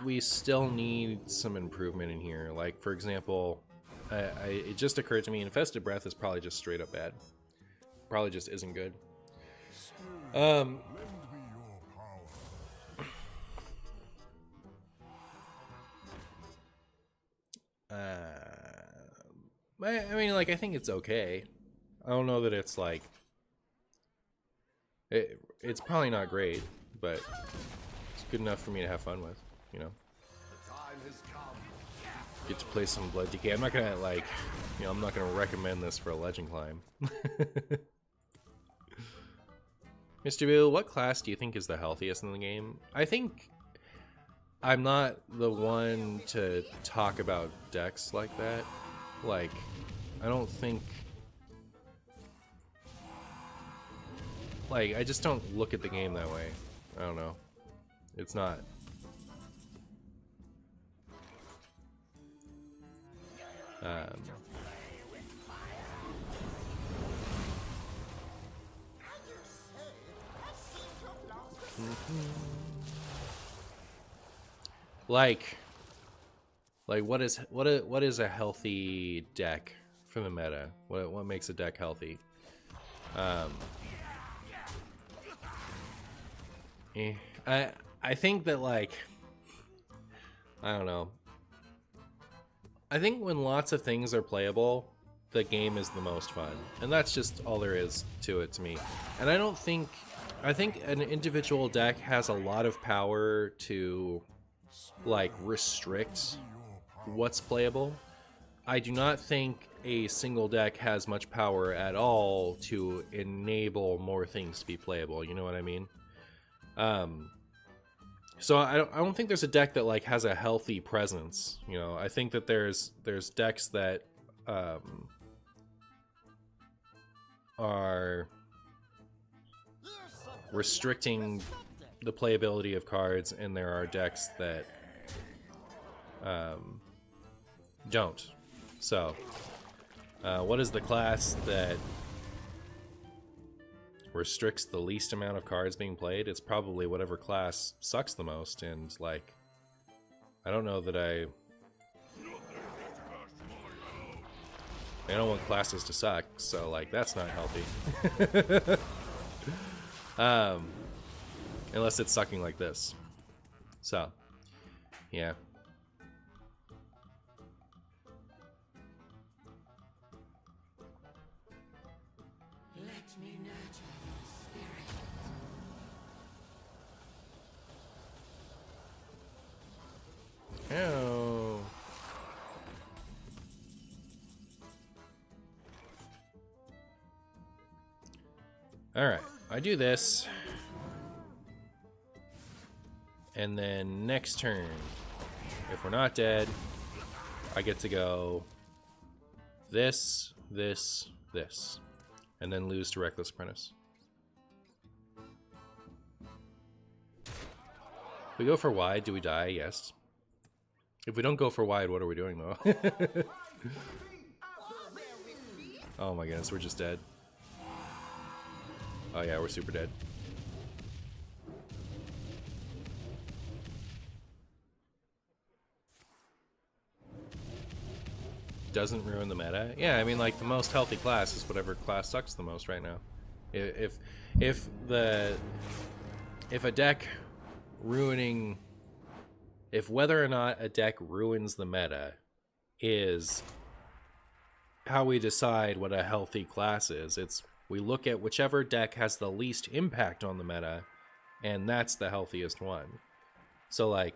we still need some improvement in here. Like, for example, it just occurred to me, Infested Breath is probably just straight up bad. Probably just isn't good. I mean, like, I think it's okay. I don't know that it's like... It's probably not great, but it's good enough for me to have fun with, you know? Get to play some Blood Decay. I'm not gonna, like, you know, I'm not gonna recommend this for a Legend climb. Mr. Boo, what class do you think is the healthiest in the game? I think I'm not the one to talk about decks like that. Like, I don't think... Like, I just don't look at the game that way. I don't know. It's not... Like what is a healthy deck for the meta? What makes a deck healthy? I think that, like, I don't know. I think when lots of things are playable, the game is the most fun, and that's just all there is to it to me. And I think an individual deck has a lot of power to, like, restrict what's playable. I do not think a single deck has much power at all to enable more things to be playable. You know what I mean? So I don't think there's a deck that, like, has a healthy presence. You know, I think that there's decks that are restricting the playability of cards, and there are decks that don't. So, what is the class that restricts the least amount of cards being played? It's probably whatever class sucks the most, and, like, I don't know that I don't want classes to suck, so, like, that's not healthy. Unless it's sucking like this. So, yeah. Let me nurture your spirit. Oh. Alright, I do this. And then next turn, if we're not dead, I get to go this, this, this. And then lose to Reckless Apprentice. If we go for wide, do we die? Yes. If we don't go for wide, what are we doing, though? Oh my goodness, we're just dead. Oh yeah, we're super dead. doesn't ruin the meta? Yeah, I mean, like, the most healthy class is whatever class sucks the most right now. If a deck ruining, if whether or not a deck ruins the meta is how we decide what a healthy class is, it's we look at whichever deck has the least impact on the meta, and that's the healthiest one. So, like,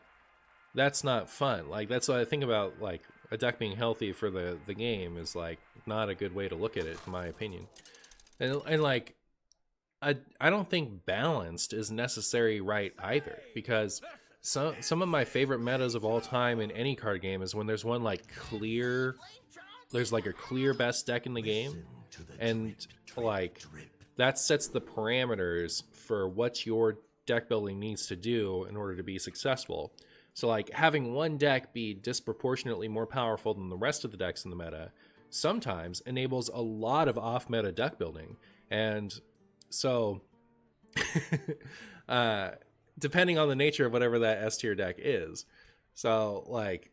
that's not fun. Like, that's what I think about, like, a deck being healthy for the game is, like, not a good way to look at it, in my opinion. And like, I don't think balanced is necessary right either, because some of my favorite metas of all time in any card game is when there's one, like, clear, there's, like, a clear best deck in the game, and, like, that sets the parameters for what your deck building needs to do in order to be successful. So, like, having one deck be disproportionately more powerful than the rest of the decks in the meta sometimes enables a lot of off-meta deck building. And so, depending on the nature of whatever that S-tier deck is. So, like,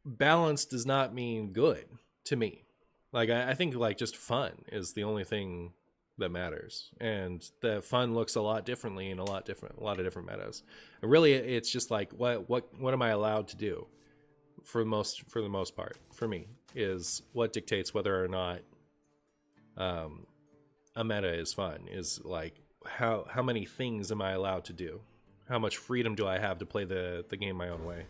balance does not mean good to me. Like, I think, like, just fun is the only thing that matters, and the fun looks a lot differently in a lot of different metas. And really, it's just like what am I allowed to do for the most part for me is what dictates whether or not a meta is fun, is like how many things am I allowed to do, how much freedom do I have to play the game my own way.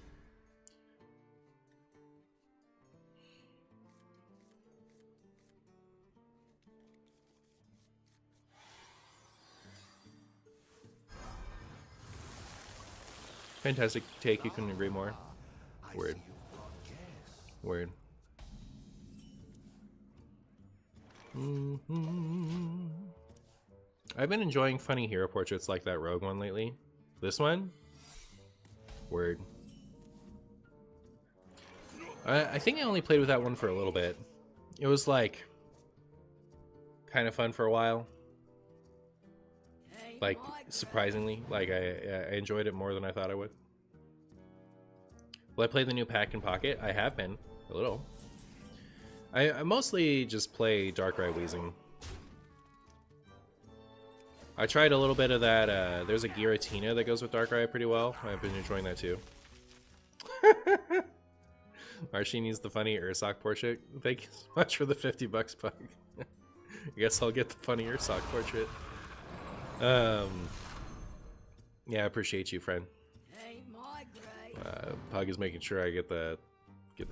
Fantastic take, you couldn't agree more. Word. Word. I've been enjoying funny hero portraits like that rogue one lately. This one? Word. I think I only played with that one for a little bit. It was like kind of fun for a while. Like, surprisingly, like I enjoyed it more than I thought I would. Will I play the new Pack and Pocket? I have been a little. I mostly just play Darkrai Weezing. I tried a little bit of that. There's a Giratina that goes with Darkrai pretty well. I've been enjoying that too. Martian needs the funny Ursoc portrait. Thank you so much for the $50, Pug. I guess I'll get the funny Ursoc portrait. Yeah, I appreciate you, friend. Pug is making sure I get the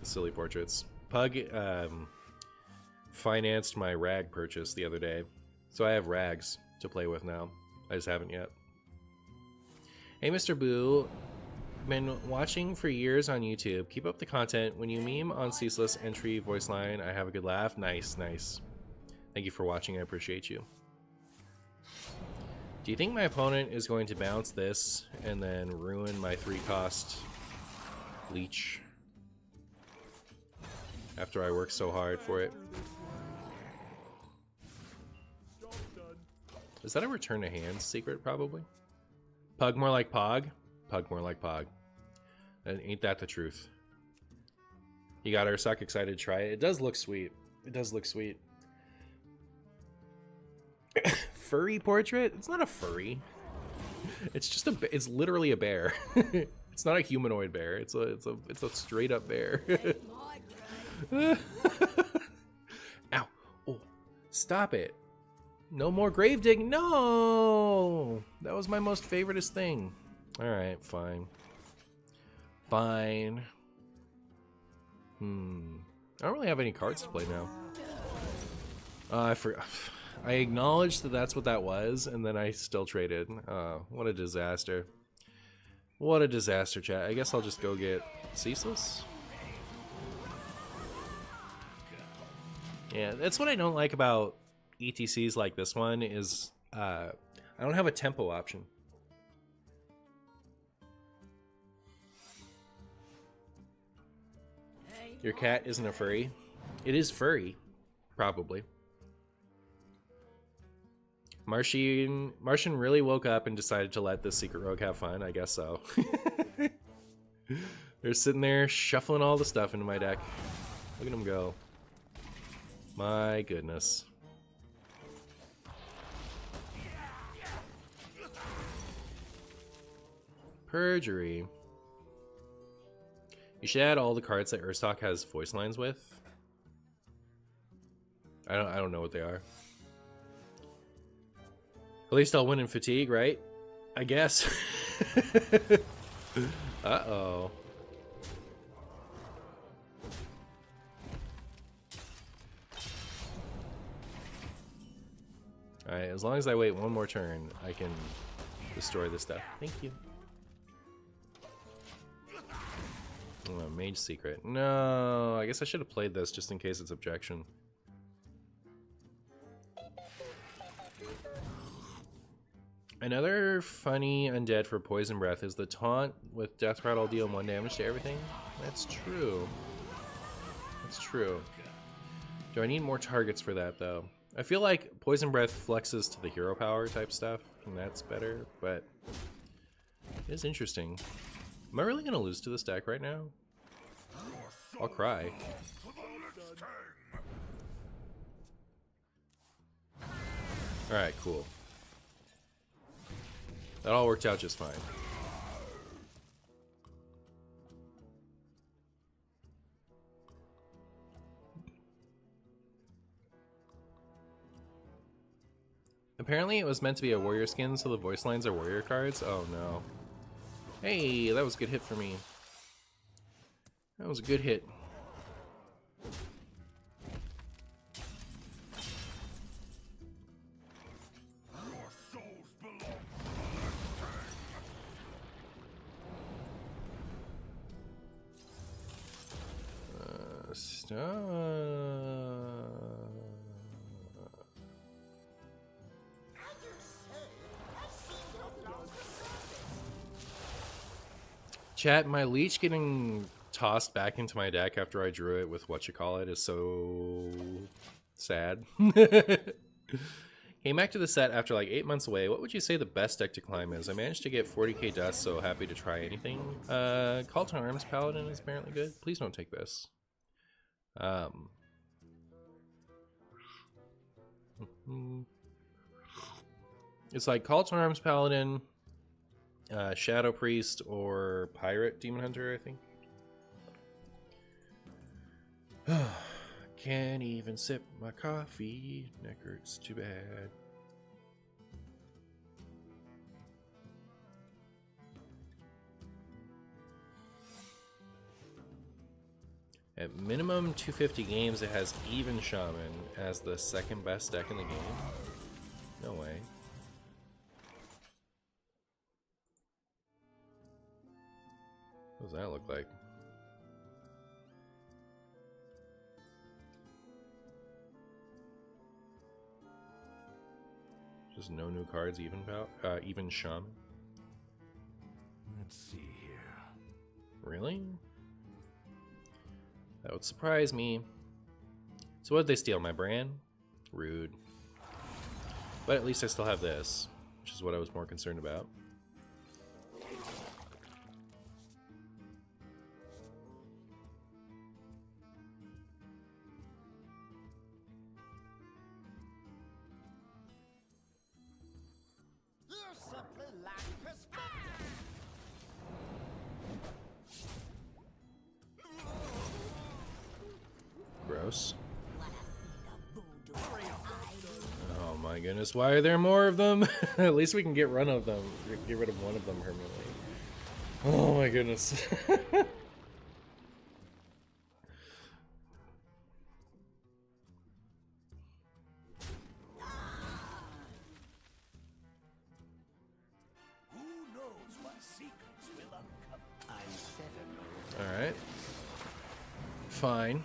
silly portraits. Pug financed my rag purchase the other day, so I have rags to play with now. I just haven't yet. Hey, Mr. Boo. Been watching for years on YouTube. Keep up the content. When you meme on Ceaseless entry voice line, I have a good laugh. Nice, nice. Thank you for watching. I appreciate you. Do you think my opponent is going to bounce this and then ruin my 3-cost leech after I work so hard for it? Is that a return to hands secret, probably? Pug more like Pog? Pug more like Pog. And ain't that the truth? You got Ursoc excited to try it. It does look sweet. It does look sweet. Furry portrait? It's not a furry. It's just it's literally a bear. It's not a humanoid bear. It's a straight up bear. Ow. Oh, stop it. No more grave digging. No! That was my most favoriteest thing. Alright, fine. Fine. I don't really have any cards to play now. I forgot. I acknowledged that that's what that was, and then I still traded. What a disaster. What a disaster, chat. I guess I'll just go get Ceaseless. Yeah, that's what I don't like about ETCs like this one is I don't have a tempo option. Your cat isn't a furry. It is furry, probably. Martian really woke up and decided to let this secret rogue have fun. I guess so. They're sitting there shuffling all the stuff into my deck. Look at him go. My goodness. Perjury. You should add all the cards that Urstock has voice lines with. I don't know what they are. At least I'll win in fatigue, right? I guess. Uh-oh. Alright, as long as I wait one more turn, I can destroy this stuff. Thank you. Oh, Mage Secret. No, I guess I should have played this just in case it's objection. Another funny undead for Poison Breath is the taunt with Death Rattle deal 1 damage to everything. That's true. That's true. Do I need more targets for that, though? I feel like Poison Breath flexes to the hero power type stuff, and that's better, but it is interesting. Am I really going to lose to this deck right now? I'll cry. Alright, cool. That all worked out just fine. Apparently it was meant to be a warrior skin, so the voice lines are warrior cards. Oh no. Hey, that was a good hit for me. That was a good hit. Chat, my leech getting tossed back into my deck after I drew it with whatchamacallit is so sad. Came back to the set after like 8 months away. What would you say the best deck to climb is? I managed to get 40k dust, so happy to try anything. Call to Arms Paladin is apparently good. Please don't take this. It's like Call to Arms Paladin, Shadow Priest, or Pirate Demon Hunter, I think. Can't even sip my coffee. Neck hurts too bad. At minimum 250 games, it has Even Shaman as the second best deck in the game. No way. What does that look like? Just no new cards, even Shaman. Let's see here. Really? That would surprise me. So what did they steal? My brand? Rude. But at least I still have this, which is what I was more concerned about. You simply lack perspective. Gross. Oh my goodness, why are there more of them? At least we can get rid of them. Get rid of one of them permanently. Oh my goodness. Who knows what secrets will uncover? I'm 7. Alright. Fine.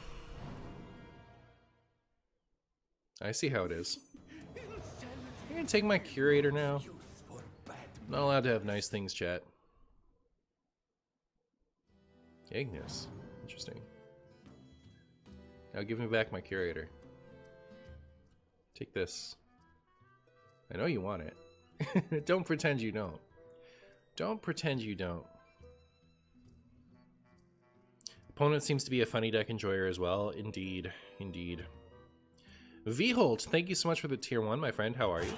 I see how it is. You're gonna take my curator now? Not allowed to have nice things, chat. Ignis. Interesting. Now give me back my curator. Take this. I know you want it. Don't pretend you don't. Don't pretend you don't. Opponent seems to be a funny deck enjoyer as well. Indeed. Indeed. V-Holt, thank you so much for the tier 1, my friend. How are you?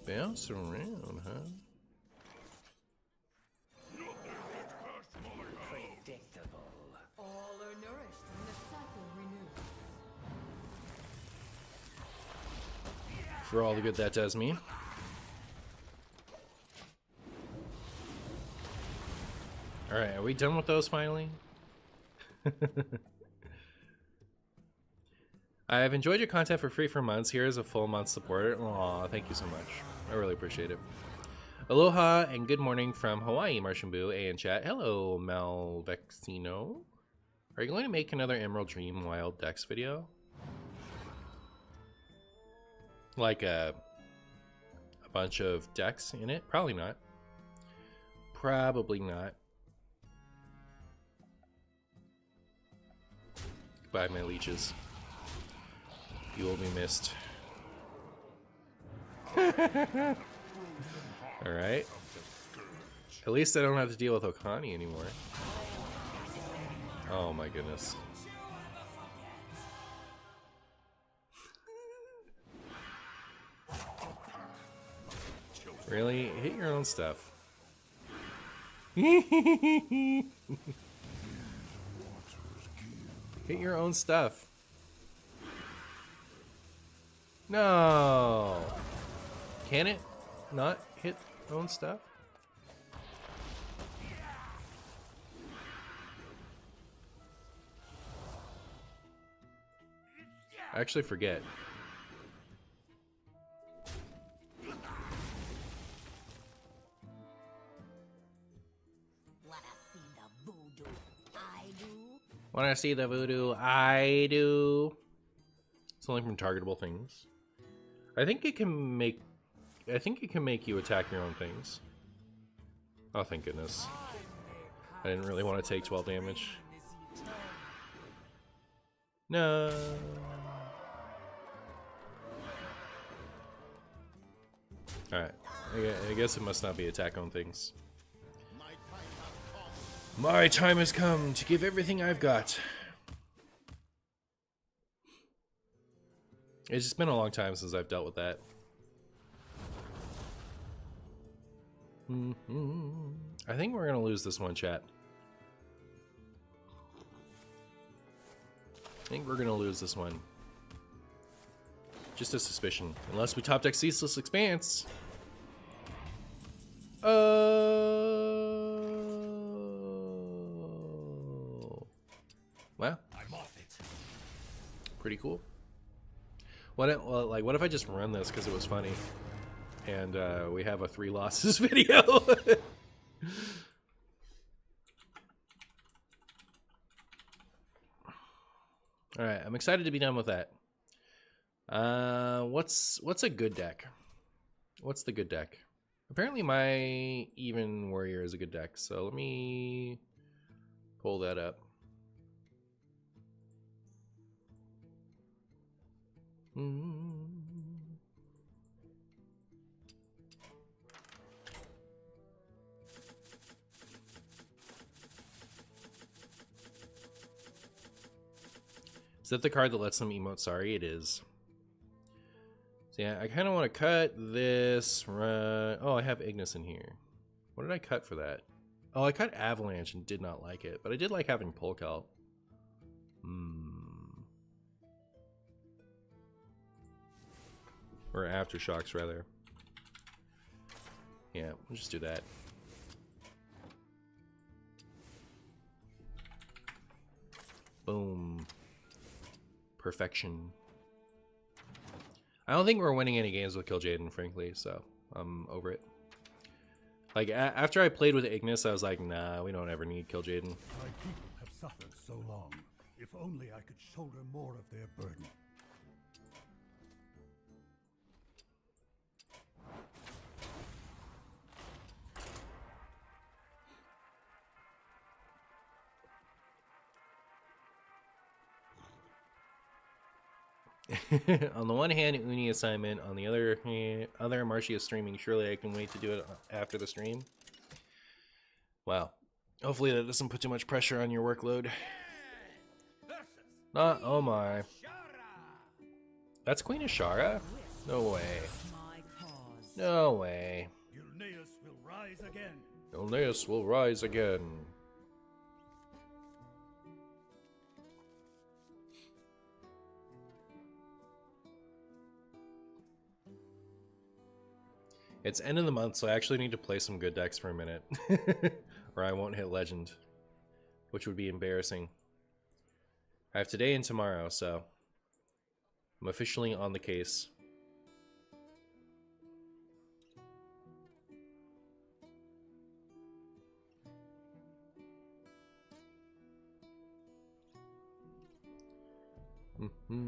Bounce around, huh? Predictable. All are nourished when the cycle renews. For all the good that does me. Alright, are we done with those finally? I've enjoyed your content for free for months. Here is a full month supporter. Aw, thank you so much. I really appreciate it. Aloha and good morning from Hawaii, Martian Boo, A in chat. Hello, Malvexino. Are you going to make another Emerald Dream Wild Dex video? Like a bunch of decks in it? Probably not. Probably not. Goodbye, my leeches. You will be missed. Alright. At least I don't have to deal with Okani anymore. Oh my goodness. Really? Hit your own stuff. Hit your own stuff. No. Can it not hit own stuff? I actually forget. Wanna see the voodoo? I do. It's only from targetable things. I think it can make you attack your own things. Oh, thank goodness. I didn't really want to take 12 damage. No. Alright. I guess it must not be attack on things. My time has come to give everything I've got. It's just been a long time since I've dealt with that. I think we're gonna lose this one, chat. I think we're gonna lose this one. Just a suspicion. Unless we top deck Ceaseless Expanse. Wow. I'm off it. Pretty cool. What if I just run this because it was funny, and we have a 3 losses video? All right, I'm excited to be done with that. What's a good deck? What's the good deck? Apparently, my Even Warrior is a good deck. So let me pull that up. Is that the card that lets them emote sorry? It is. So yeah, I kind of want to cut this. Run. Oh, I have Ignis in here. What did I cut for that? Oh, I cut Avalanche and did not like it, but I did like having Polk out. Or Aftershocks, rather. Yeah, we'll just do that. Boom. Perfection. I don't think we're winning any games with Kill Jaden, frankly, so I'm over it. Like, after I played with Ignis, I was like, nah, we don't ever need Kill Jaden. My people have suffered so long. If only I could shoulder more of their burden. On the one hand, Uni assignment. On the other hand, Marcia is streaming. Surely I can wait to do it after the stream. Wow. Hopefully that doesn't put too much pressure on your workload. Not oh my. That's Queen Ashara? No way. No way. Eunaeus will rise again. Eunaeus will rise again. It's end of the month, so I actually need to play some good decks for a minute. Or I won't hit Legend. Which would be embarrassing. I have today and tomorrow, so I'm officially on the case. We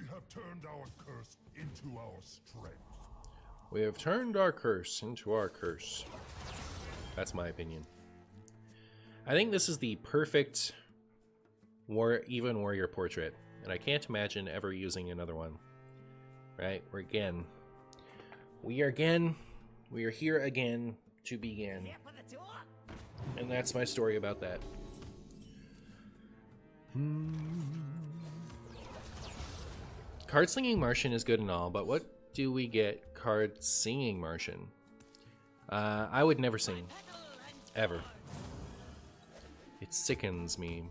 have turned our curse into our strength. We have turned our curse into our curse. That's my opinion. I think this is the perfect even warrior portrait, and I can't imagine ever using another one. Right? We are here again to begin. And that's my story about that. Card slinging Martian is good and all, but what do we get card singing Martian? I would never sing. Ever. It sickens me.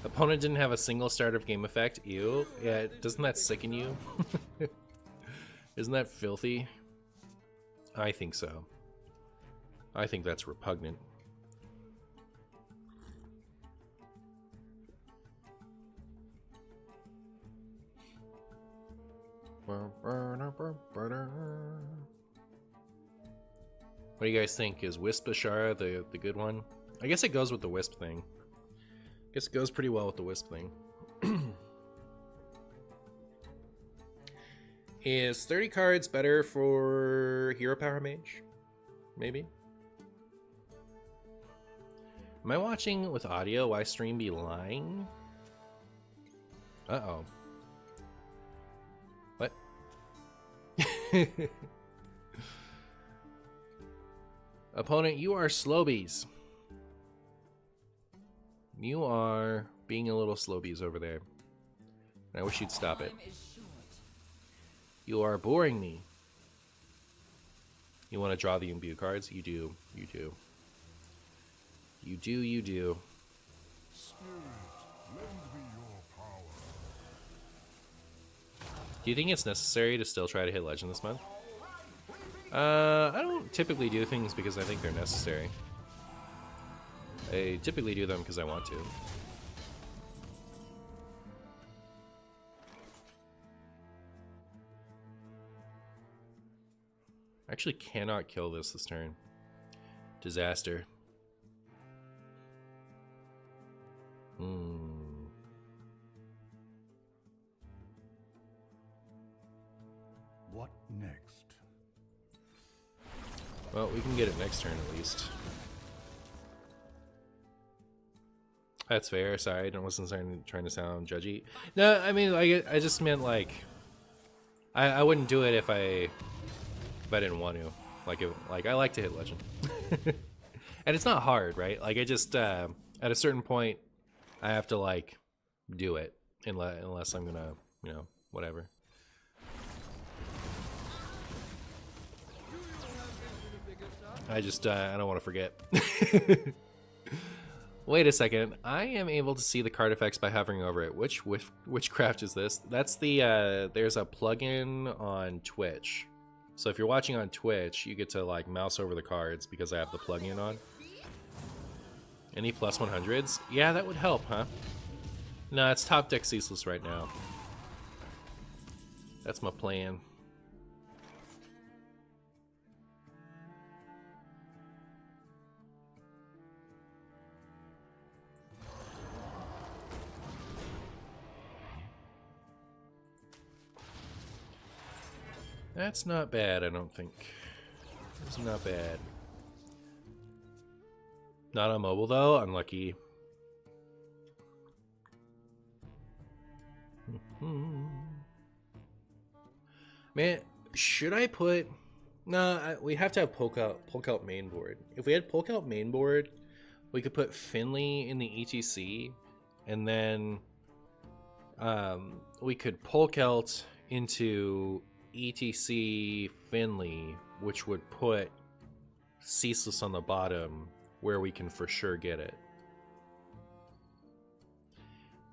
Opponent didn't have a single start of game effect. Ew. Yeah, doesn't that sicken you? Isn't that filthy? I think so. I think that's repugnant. What do you guys think? Is Wisp Ashara the good one? I guess it goes with the Wisp thing. I guess it goes pretty well with the Wisp thing. Is 30 cards better for Hero Power Mage? Maybe. Am I watching with audio? Why stream be lying? Uh-oh. What? Opponent, you are slowbies. You are being a little slowbies over there. I wish you'd stop it. You are boring me. You want to draw the imbue cards? You do. You do. You do, you do. Spirit, lend me your power. Do you think it's necessary to still try to hit Legend this month? I don't typically do things because I think they're necessary. I typically do them because I want to. I actually cannot kill this turn. Disaster. What next? Well, we can get it next turn at least. That's fair. Sorry, I wasn't trying to sound judgy. No, I mean, I just meant like, I wouldn't do it if I didn't want to. Like I like to hit Legend, and it's not hard, right? Like I just at a certain point, I have to like do it unless I'm gonna, you know, whatever. I just I don't want to forget. Wait a second. I am able to see the card effects by hovering over it. Which craft is this? That's the there's a plugin on Twitch. So if you're watching on Twitch, you get to like mouse over the cards because I have the plugin on. Any plus 100s? Yeah, that would help, huh? No, it's top deck ceaseless right now. That's my plan. That's not bad, I don't think. It's not bad. Not on mobile though, unlucky. Man, should I put... No, we have to have poke out main board. If we had poke out main board, we could put Finley in the ETC, and then we could poke out into ETC Finley, which would put Ceaseless on the bottom, where we can for sure get it.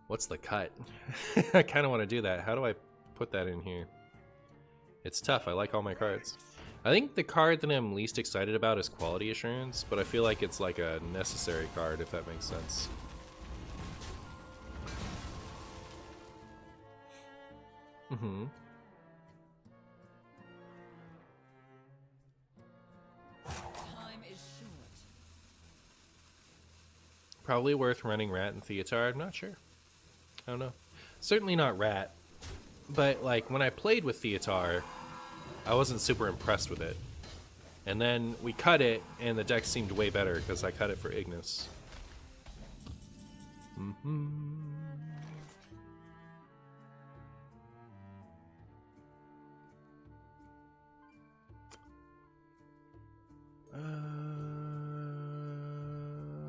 What's the cut? I kind of want to do that. How do I put that in here? It's tough. I like all my cards. I think the card that I'm least excited about is Quality Assurance, but I feel like it's like a necessary card, if that makes sense. Mm-hmm. Time is short. Probably worth running Rat and Theatar. I'm not sure. I don't know. Certainly not Rat. But like when I played with Theatar, I wasn't super impressed with it. And then we cut it, and the deck seemed way better because I cut it for Ignis. Mm-hmm.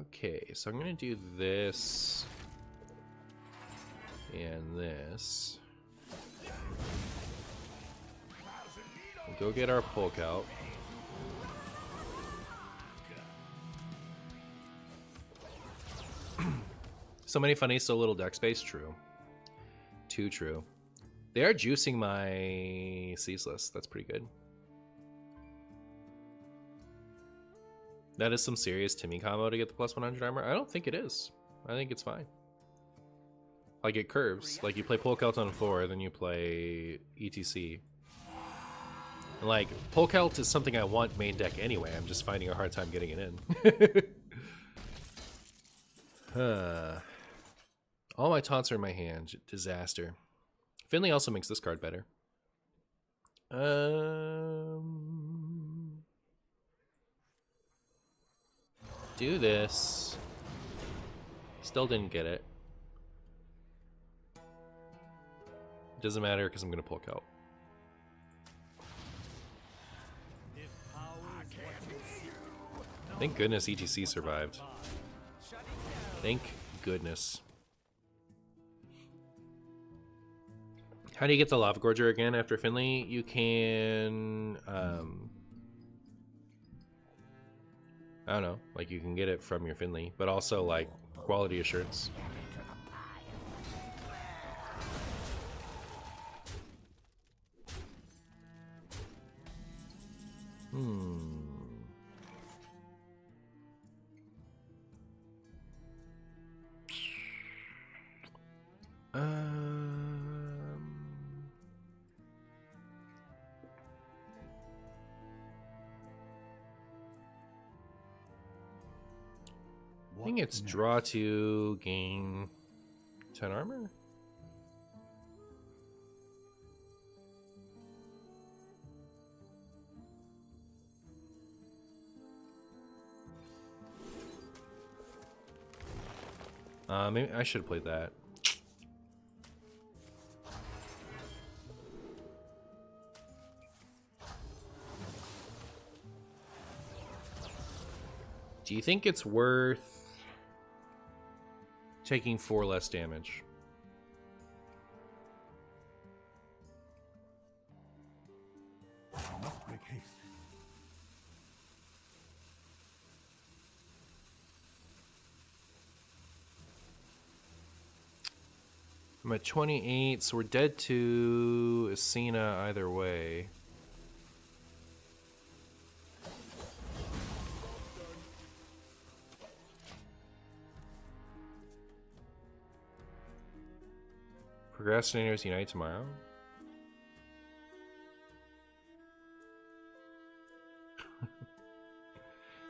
Okay, so I'm gonna do this and this. We'll go get our poke out. So many funny, so little deck space. True. Too true. They are juicing my Ceaseless. That's pretty good. That is some serious Timmy combo to get the plus 100 armor. I don't think it is. I think it's fine. Like it curves. Like you play Polk Out on 4, then you play ETC. And like Polk Out is something I want main deck anyway. I'm just finding a hard time getting it in. All my taunts are in my hand. Disaster. Finley also makes this card better. Do this. Still didn't get it. Doesn't matter because I'm going to Polk Out. Thank goodness ETC survived. Thank goodness. How do you get the Lava Gorger again after Finley? You can... I don't know. Like, you can get it from your Finley, but also, like, Quality Assurance. I think it's draw 2, gain 10 armor. Maybe I should have played that. Do you think it's worth taking 4 less damage? Must make haste. I'm at 28, so we're dead to Asina either way. Procrastinators unite tomorrow.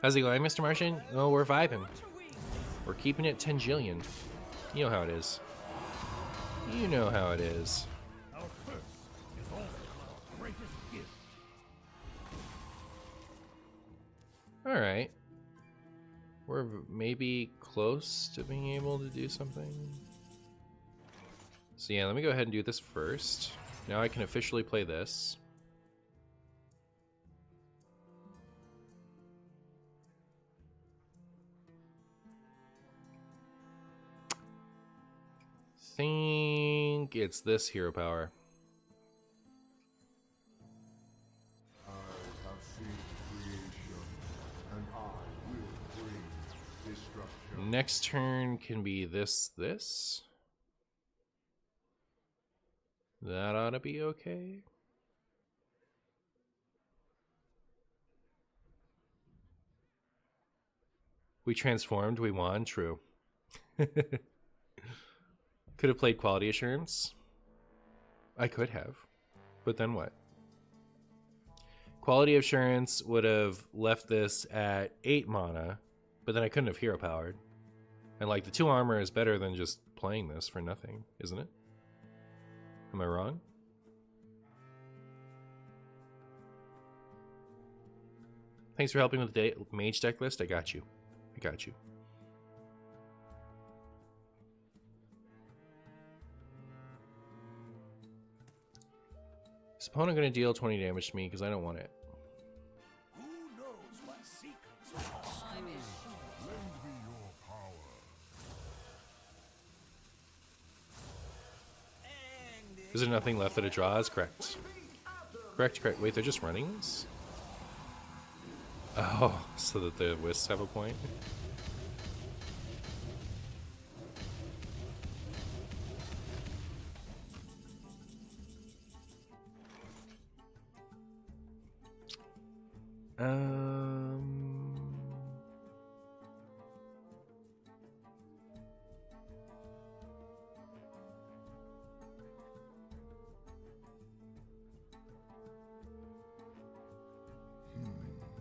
How's it going, Mr. Martian? Oh, we're vibing. We're keeping it 10 jillion. You know how it is. You know how it is. Our curse is also our greatest gift. Alright. We're maybe close to being able to do something. So yeah, let me go ahead and do this first. Now I can officially play this. Think it's this hero power. I have seen creation, and I will bring destruction. Next turn can be this. That ought to be okay. We transformed, we won, true. Could have played Quality Assurance. I could have. But then what? Quality Assurance would have left this at 8 mana, but then I couldn't have hero powered. And like the 2 armor is better than just playing this for nothing, isn't it? Am I wrong? Thanks for helping with the Mage deck list. I got you. I got you. Is opponent going to deal 20 damage to me because I don't want it? Who knows what secrets are Time is short. Lend me your power. Is there nothing left that it draws? Correct. Correct. Wait, they're just runnings? Oh, so that the Wisps have a point?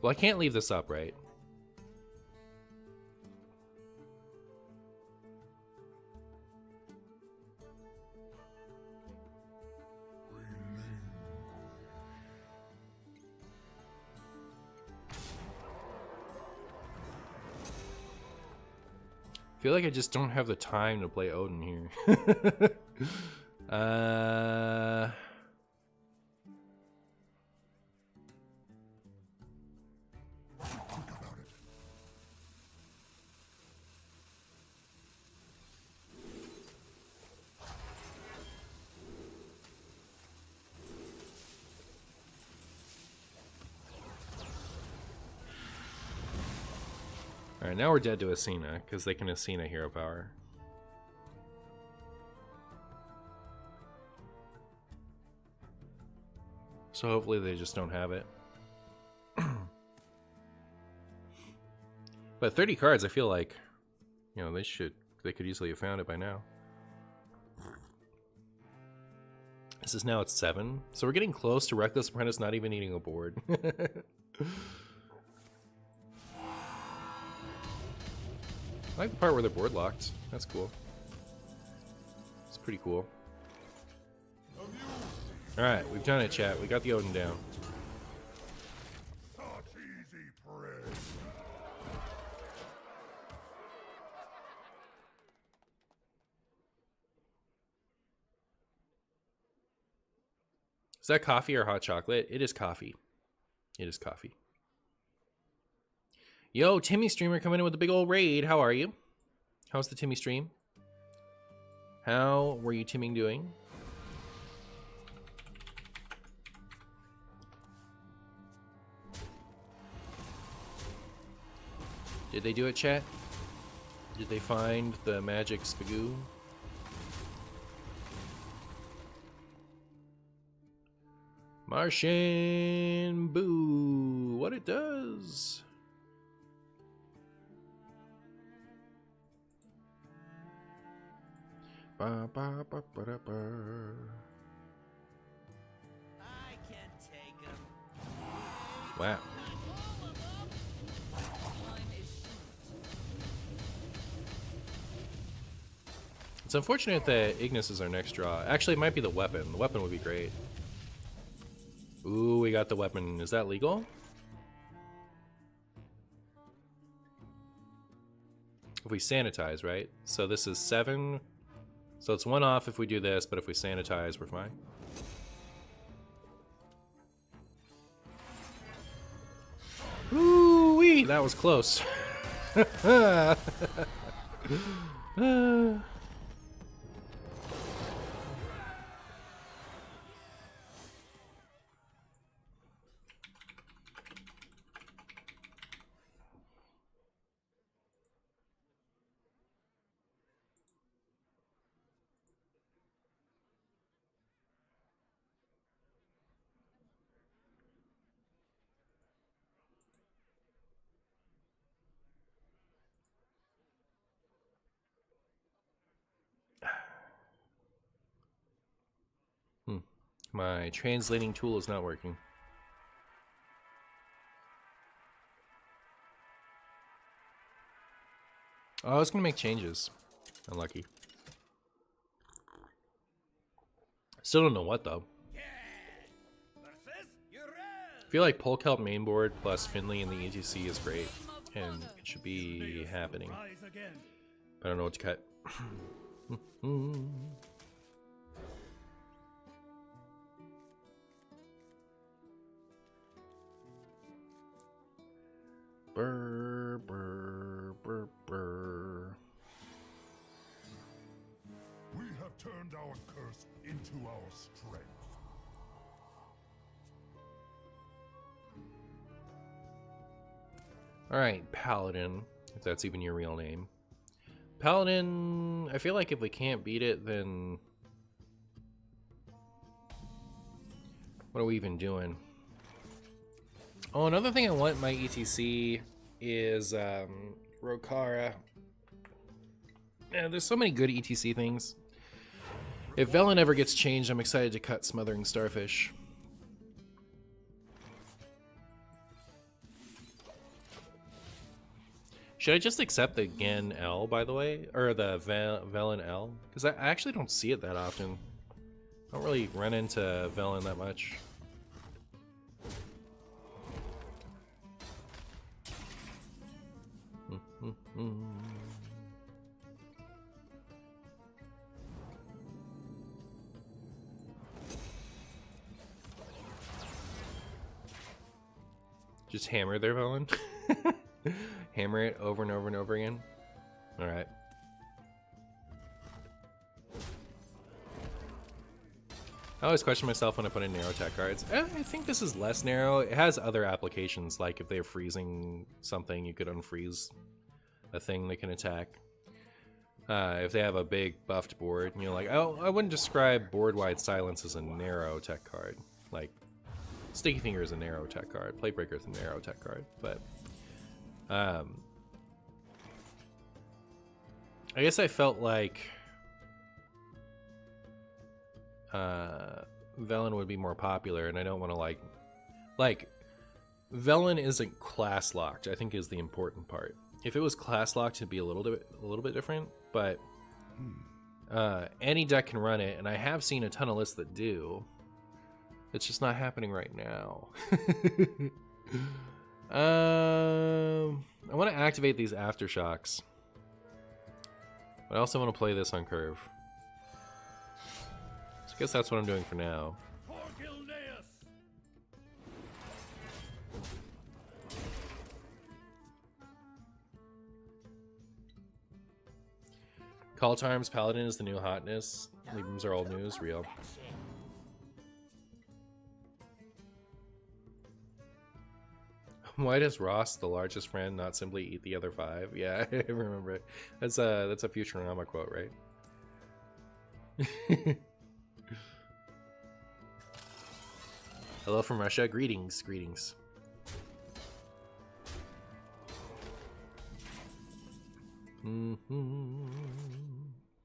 Well, I can't leave this up, right? I feel like I just don't have the time to play Odin here. Alright, now we're dead to Asina, because they can Asina hero power. So hopefully they just don't have it. But 30 cards, I feel like, you know, they could easily have found it by now. This is now at 7, so we're getting close to Reckless Apprentice not even needing a board. I like the part where they're board locked. That's cool. It's pretty cool. Alright, we've done it, chat. We got the Odin down. Such easy prey. Is that coffee or hot chocolate? It is coffee. It is coffee. Yo, Timmy streamer coming in with a big old raid. How are you? How's the Timmy stream? How were you Timming doing? Did they do it, chat? Did they find the magic spagoo? Martian, boo! What it does? Ba, ba, ba, ba, da, ba. I can take him. Wow. Time is short. It's unfortunate that Ignis is our next draw. Actually, it might be the weapon. The weapon would be great. Ooh, we got the weapon. Is that legal? if we sanitize, right? So this is 7. So it's 1 off if we do this, but if we sanitize, we're fine. Ooh-wee, that was close. My translating tool is not working. Oh, I was gonna make changes. Unlucky. Still don't know what though. I feel like Polkelp mainboard plus Finley in the ETC is great, and it should be happening. But I don't know what to cut. Brr, brr, brr, brr. We have turned our curse into our strength. Alright, Paladin, if that's even your real name. Paladin, I feel like if we can't beat it, then what are we even doing? Oh, another thing I want in my ETC is Rokara. Yeah, there's so many good ETC things. If Velen ever gets changed, I'm excited to cut Smothering Starfish. Should I just accept the Gen L, by the way? Or the Velen L? Because I actually don't see it that often. I don't really run into Velen that much. Just hammer their Velen? Hammer it over and over and over again? Alright. I always question myself when I put in narrow tech cards. I think this is less narrow. It has other applications, like if they're freezing something, you could unfreeze a thing they can attack. If they have a big buffed board, and you're like, oh, I wouldn't describe board-wide silence as a narrow tech card. Like, Sticky Finger is a narrow tech card, Platebreaker is a narrow tech card, but I guess I felt like Velen would be more popular, and I don't want to like Velen isn't class locked, I think is the important part. If it was class locked, it'd be a little bit different, but any deck can run it, and I have seen a ton of lists that do. It's just not happening right now. I want to activate these Aftershocks. But I also want to play this on curve. So I guess that's what I'm doing for now. Call Times Paladin is the new hotness. Leaves are old news, real. Why does Ross, the largest friend, not simply eat the other 5? Yeah, I remember it. That's a Futurama quote, right? Hello from Russia. Greetings, greetings.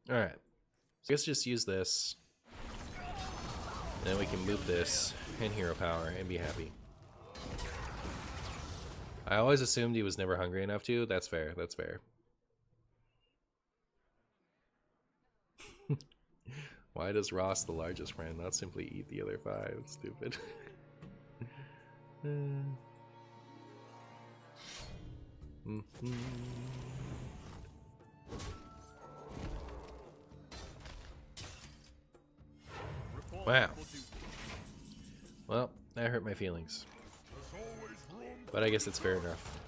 Alright. I guess just use this. And then we can move this and hero power and be happy. I always assumed he was never hungry enough to. That's fair. That's fair. Why does Ross, the largest friend, not simply eat the other 5? Stupid. Wow. Well, that hurt my feelings. But I guess it's fair enough.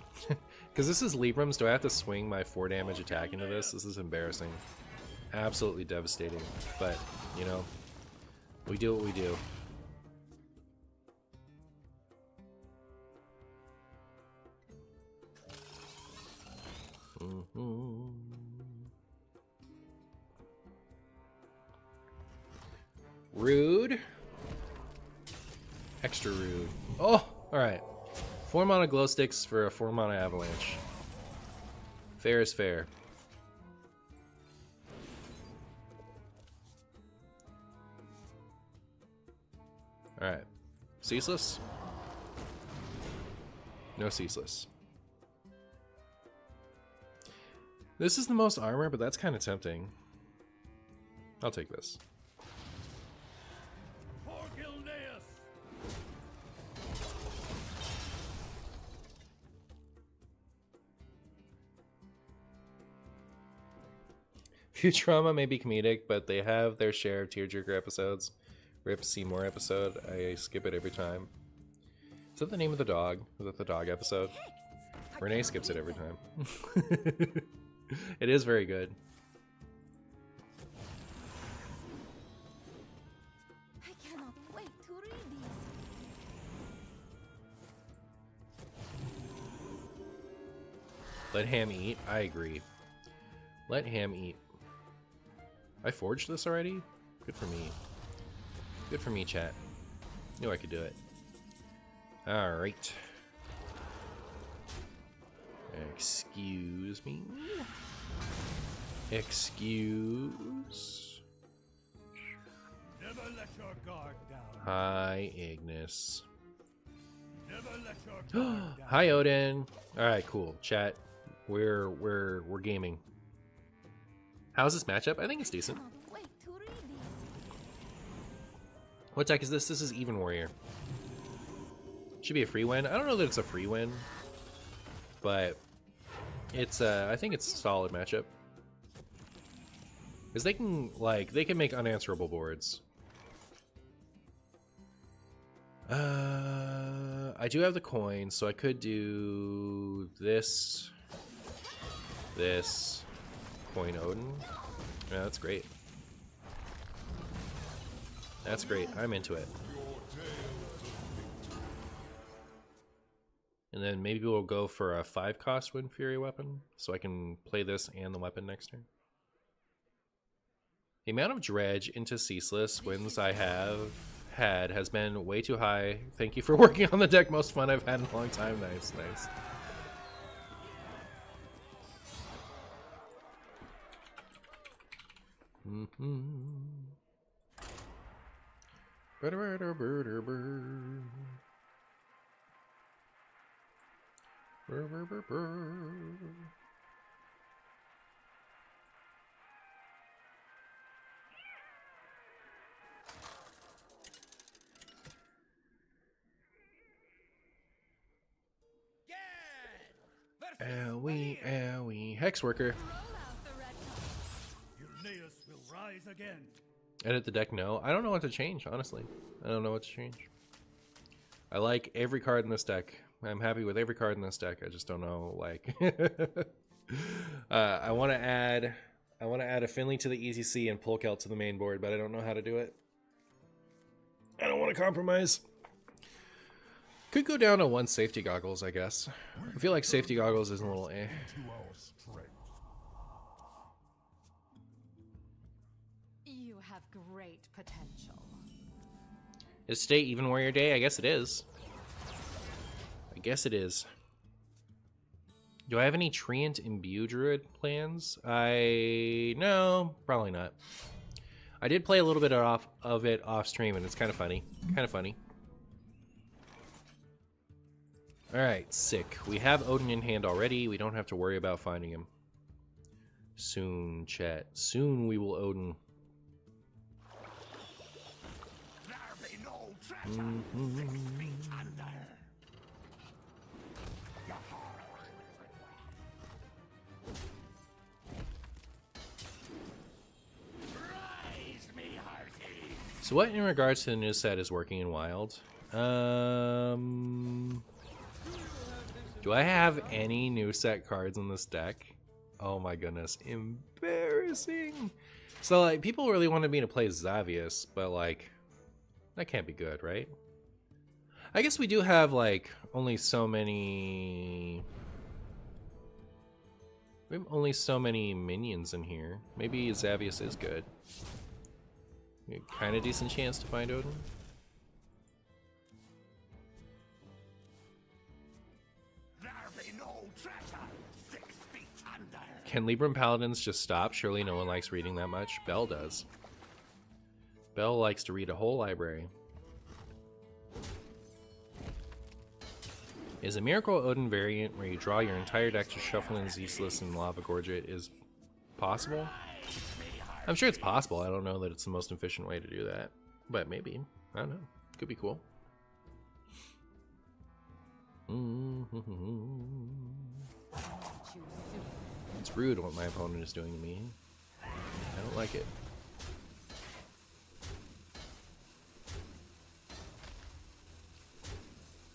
Because this is Librams, do I have to swing my 4 damage attack into this? This is embarrassing. Absolutely devastating. But, you know, we do what we do. Rude. Extra rude. Oh, alright. 4 mana glow sticks for a 4 mana avalanche. Fair is fair. Alright. Ceaseless? No ceaseless. This is the most armor, but that's kind of tempting. I'll take this. Futurama may be comedic, but they have their share of tearjerker episodes. Rip Seymour episode. I skip it every time. Is that the name of the dog? Was that the dog episode? Renee skips it every time. It is very good. I cannot wait to read these. Let Ham eat. I agree. Let Ham eat. I forged this already? Good for me. Good for me, chat. Knew I could do it. Alright. Excuse me. Excuse. Never let your guard down. Hi, Ignis. Never let your guard down. Hi, Odin. Alright, cool. Chat. We're gaming. How's this matchup? I think it's decent. Cannot wait to read these. What deck is this? This is Even Warrior. Should be a free win. I don't know that it's a free win, but it's I think it's a solid matchup. Because they can make unanswerable boards. I do have the coin, so I could do this, coin Odin. Yeah, that's great. That's great. I'm into it. And then maybe we'll go for a 5-cost Wind Fury weapon, so I can play this and the weapon next turn. The amount of dredge into ceaseless wins I have had has been way too high. Thank you for working on the deck. Most fun I've had in a long time. Nice, nice. Owie, owie. Hex Worker. Eunaeus will rise again. Edit the deck, no. I don't know what to change, honestly. I don't know what to change. I like every card in this deck. I'm happy with every card in this deck. I just don't know, like... I want to add a Finley to the EZC and Polkelt to the main board, but I don't know how to do it. I don't want to compromise. Could go down to 1 safety goggles, I guess. I feel like safety goggles is a little eh. To our strength. You have great potential. Is today Even Warrior Day? I guess it is. I guess it is. Do I have any Treant Imbue Druid plans? No, probably not. I did play a little bit of it off stream, and it's kind of funny. Kind of funny. Alright, sick. We have Odin in hand already. We don't have to worry about finding him. Soon, chat. Soon we will Odin. There be no treasure 6 feet under. So what in regards to the new set is working in Wild? Do I have any new set cards in this deck? Oh my goodness, embarrassing. So like people really wanted me to play Xavius, but like that can't be good, right? I guess we do have like only so many. We have only so many minions in here. Maybe Xavius is good. Kind of decent chance to find Odin. There be no treasure 6 feet under. Can Libram Paladins just stop? Surely no one likes reading that much. Belle does. Belle likes to read a whole library. Is a Miracle Odin variant where you draw your entire deck to shuffle in Zeasless and Lava Gorget is possible? I'm sure it's possible. I don't know that it's the most efficient way to do that. But maybe. I don't know. Could be cool. It's rude what my opponent is doing to me. I don't like it.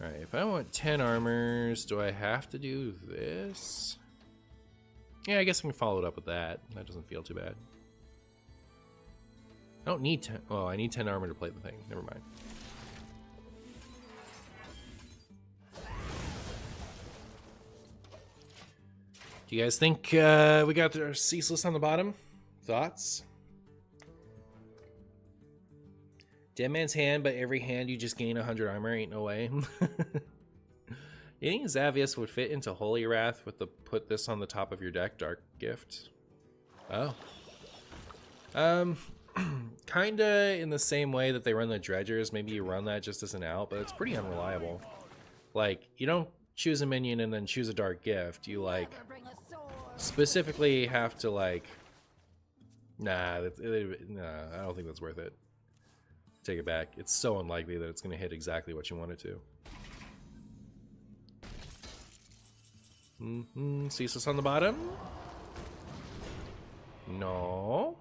Alright, if I want 10 armors, do I have to do this? Yeah, I guess I can follow it up with that. That doesn't feel too bad. I don't need 10. Oh, I need 10 armor to play the thing. Never mind. Do you guys think we got our ceaseless on the bottom? Thoughts? Dead Man's Hand, but every hand you just gain 100 armor. Ain't no way. You think Xavius would fit into Holy Wrath with the put this on the top of your deck, Dark Gift? Oh. Kinda in the same way that they run the Dredgers. Maybe you run that just as an out, but it's pretty unreliable. Like, you don't choose a minion and then choose a Dark Gift. You, like, specifically have to, like... Nah, I don't think that's worth it. Take it back. It's so unlikely that it's going to hit exactly what you want it to. Ceaseless on the bottom? No.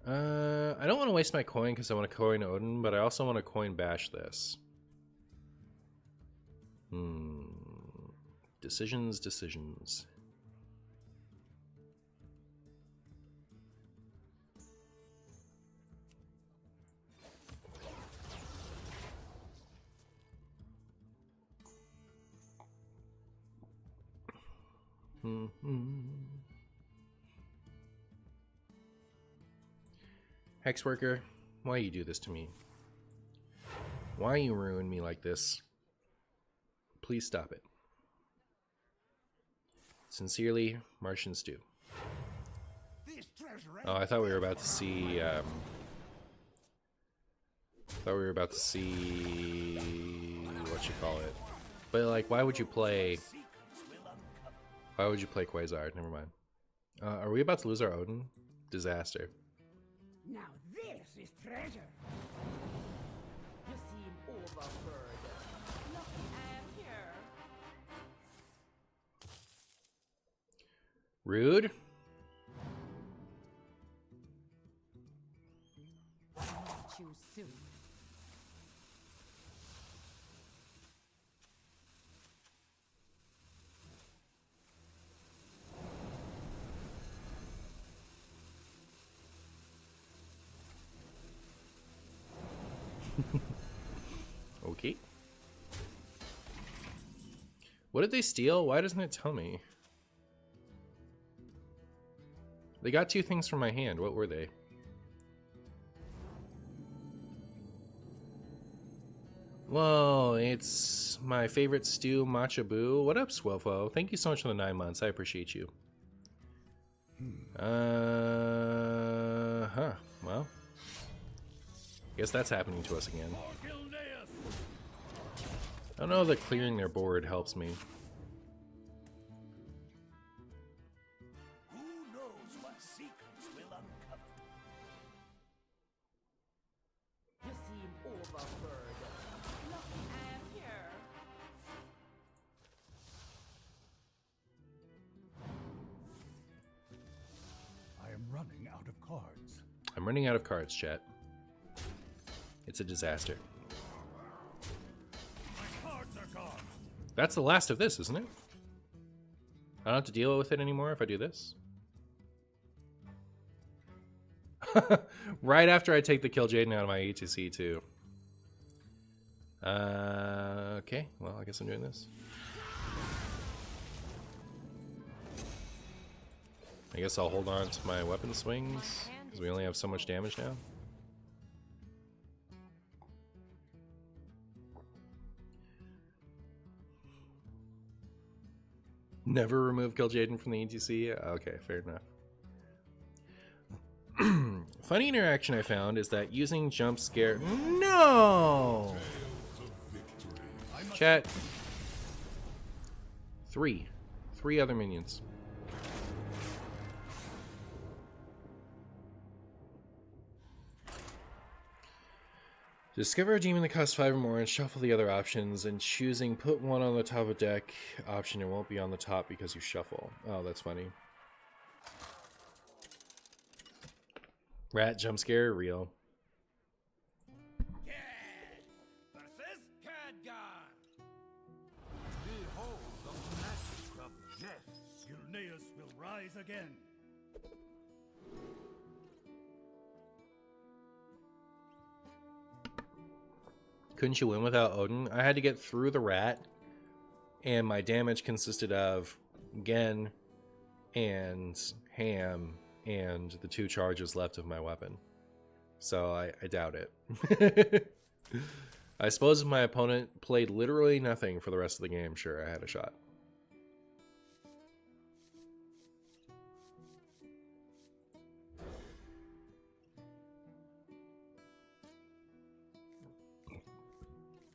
I don't want to waste my coin because I want to coin Odin, but I also want to coin bash this. Decisions. Hexworker, why you do this to me? Why you ruin me like this? Please stop it. Sincerely, Martian Stew. Oh, I thought we were about to see. What you call it? But like, why would you play? Why would you play Quasar? Never mind. Are we about to lose our Odin? Disaster. Now this is treasure. You seem overburdened. Lucky I am here. Rude. Choose soon. Okay. What did they steal? Why doesn't it tell me? They got 2 things from my hand. What were they? Whoa, it's my favorite stew, Matcha Boo. What up, Swelfo? Thank you so much for the 9 months. I appreciate you. Well, guess that's happening to us again. I don't know that clearing their board helps me. Who knows what secrets will uncover? You seem overburdened. Lucky I am here. out of cards. I'm running out of cards, chat. It's a disaster. My cards are gone. That's the last of this, isn't it? I don't have to deal with it anymore if I do this. Right after I take the Kill Jaden out of my ETC too. Okay, well I guess I'm doing this. I guess I'll hold on to my weapon swings because we only have so much damage now. Never remove Kill Jaden from the ETC? Okay, fair enough. Funny interaction I found is that using jump scare. No! Chat. Three other minions. Discover a demon that costs 5 or more and shuffle the other options, and choosing put one on the top of deck option, it won't be on the top because you shuffle. Oh, that's funny. Rat jump scare, real. Versus Khadgar. Behold the magic of death. Gilneas will rise again. Couldn't you win without Odin? I had to get through the rat, and my damage consisted of Gen and Ham and the 2 charges left of my weapon. So I doubt it. I suppose if my opponent played literally nothing for the rest of the game, sure, I had a shot.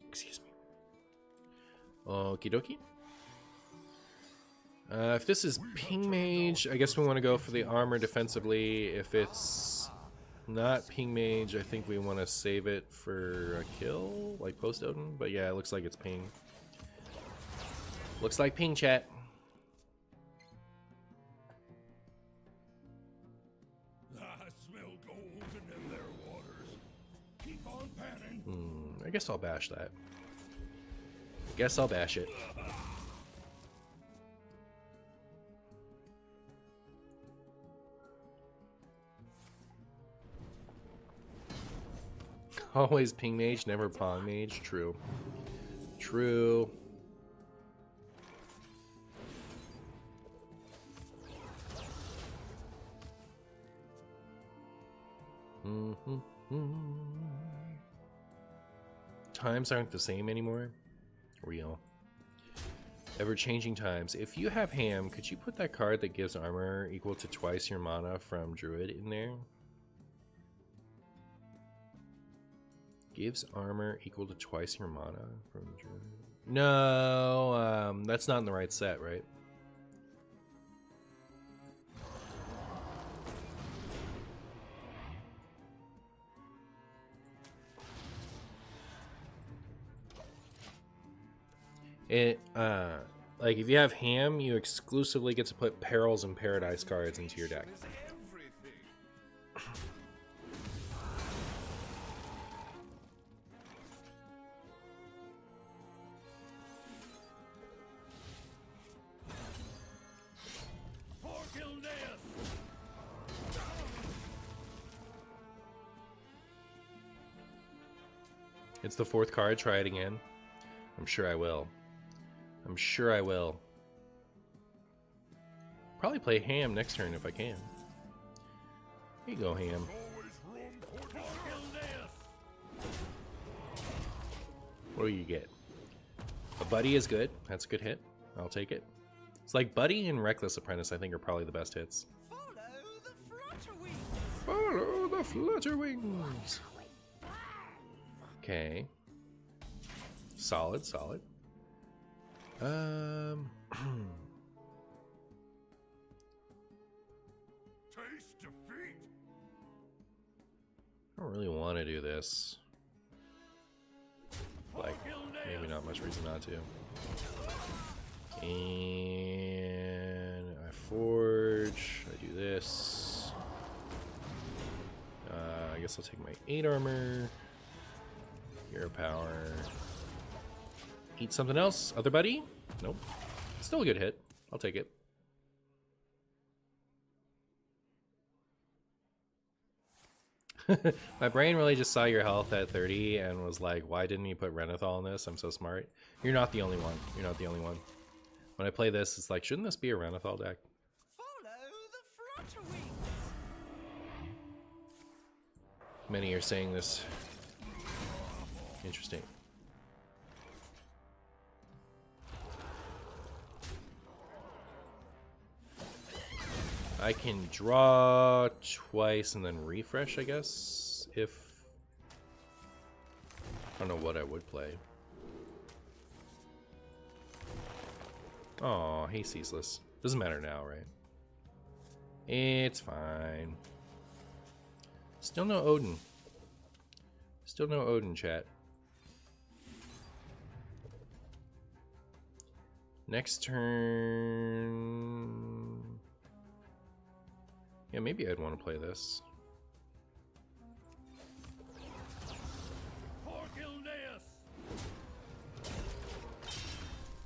Excuse me. Okie dokie. If this is Ping Mage, I guess we want to go for the armor defensively. If it's not Ping Mage, I think we want to save it for a kill, like post Odin. But yeah, it looks like it's Ping. Looks like Ping, chat. I smell golden in their waters. Keep on panning. I guess I'll bash that. Guess I'll bash it. Always Ping Mage, never Pong Mage. True. True. Times aren't the same anymore. Real. Ever-changing times. If you have Ham, could you put that card that gives armor equal to twice your mana from Druid in there? Gives armor equal to twice your mana from Druid. No, that's not in the right set, right? It, like if you have Ham, you exclusively get to put Perils and Paradise cards into your deck. It's the 4th card, try it again. I'm sure I will. I'm sure I will. Probably play Ham next turn if I can. Here you go, Ham. What do you get? A Buddy is good. That's a good hit. I'll take it. It's like Buddy and Reckless Apprentice, I think, are probably the best hits. Follow the Flutterwings! Okay. Solid, solid. Taste defeat. I don't really want to do this. Like, maybe not much reason not to. And I forge. I do this. guess I'll take my 8 armor. Hero power. Eat something else, other buddy? Nope. Still a good hit. I'll take it. My brain really just saw your health at 30 and was like, why didn't you put Renethal in this? I'm so smart. You're not the only one. You're not the only one. When I play this, it's like, shouldn't this be a Renethal deck? Follow the flutter wings. Many are saying this. Interesting. I can draw twice and then refresh, I guess, if... I don't know what I would play. Oh, hey, Ceaseless. Doesn't matter now, right? It's fine. Still no Odin. Still no Odin, chat. Next turn... Yeah, maybe I'd want to play this.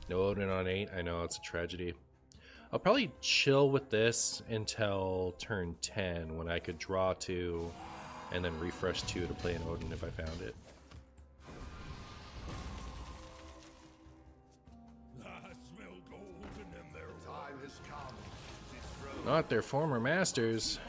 No Odin on 8. I know, it's a tragedy. I'll probably chill with this until turn 10 when I could draw 2 and then refresh 2 to play an Odin if I found it. Time has come to dethrone. Not their former masters.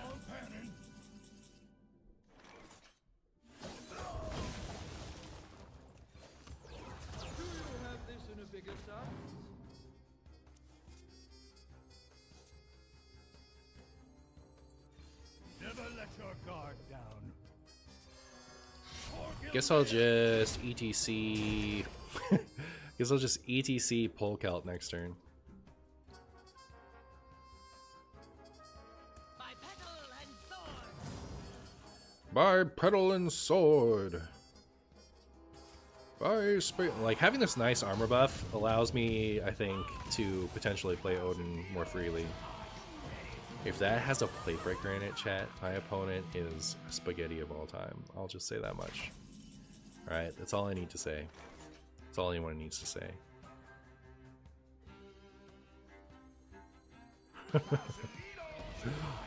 Never let your guard down. Guess I'll just ETC. Guess I'll just ETC Polkelt next turn. By petal and sword. Like, having this nice armor buff allows me, I think, to potentially play Odin more freely. If that has a plate breaker in it, chat, my opponent is spaghetti of all time. I'll just say that much. Alright, that's all I need to say. That's all anyone needs to say.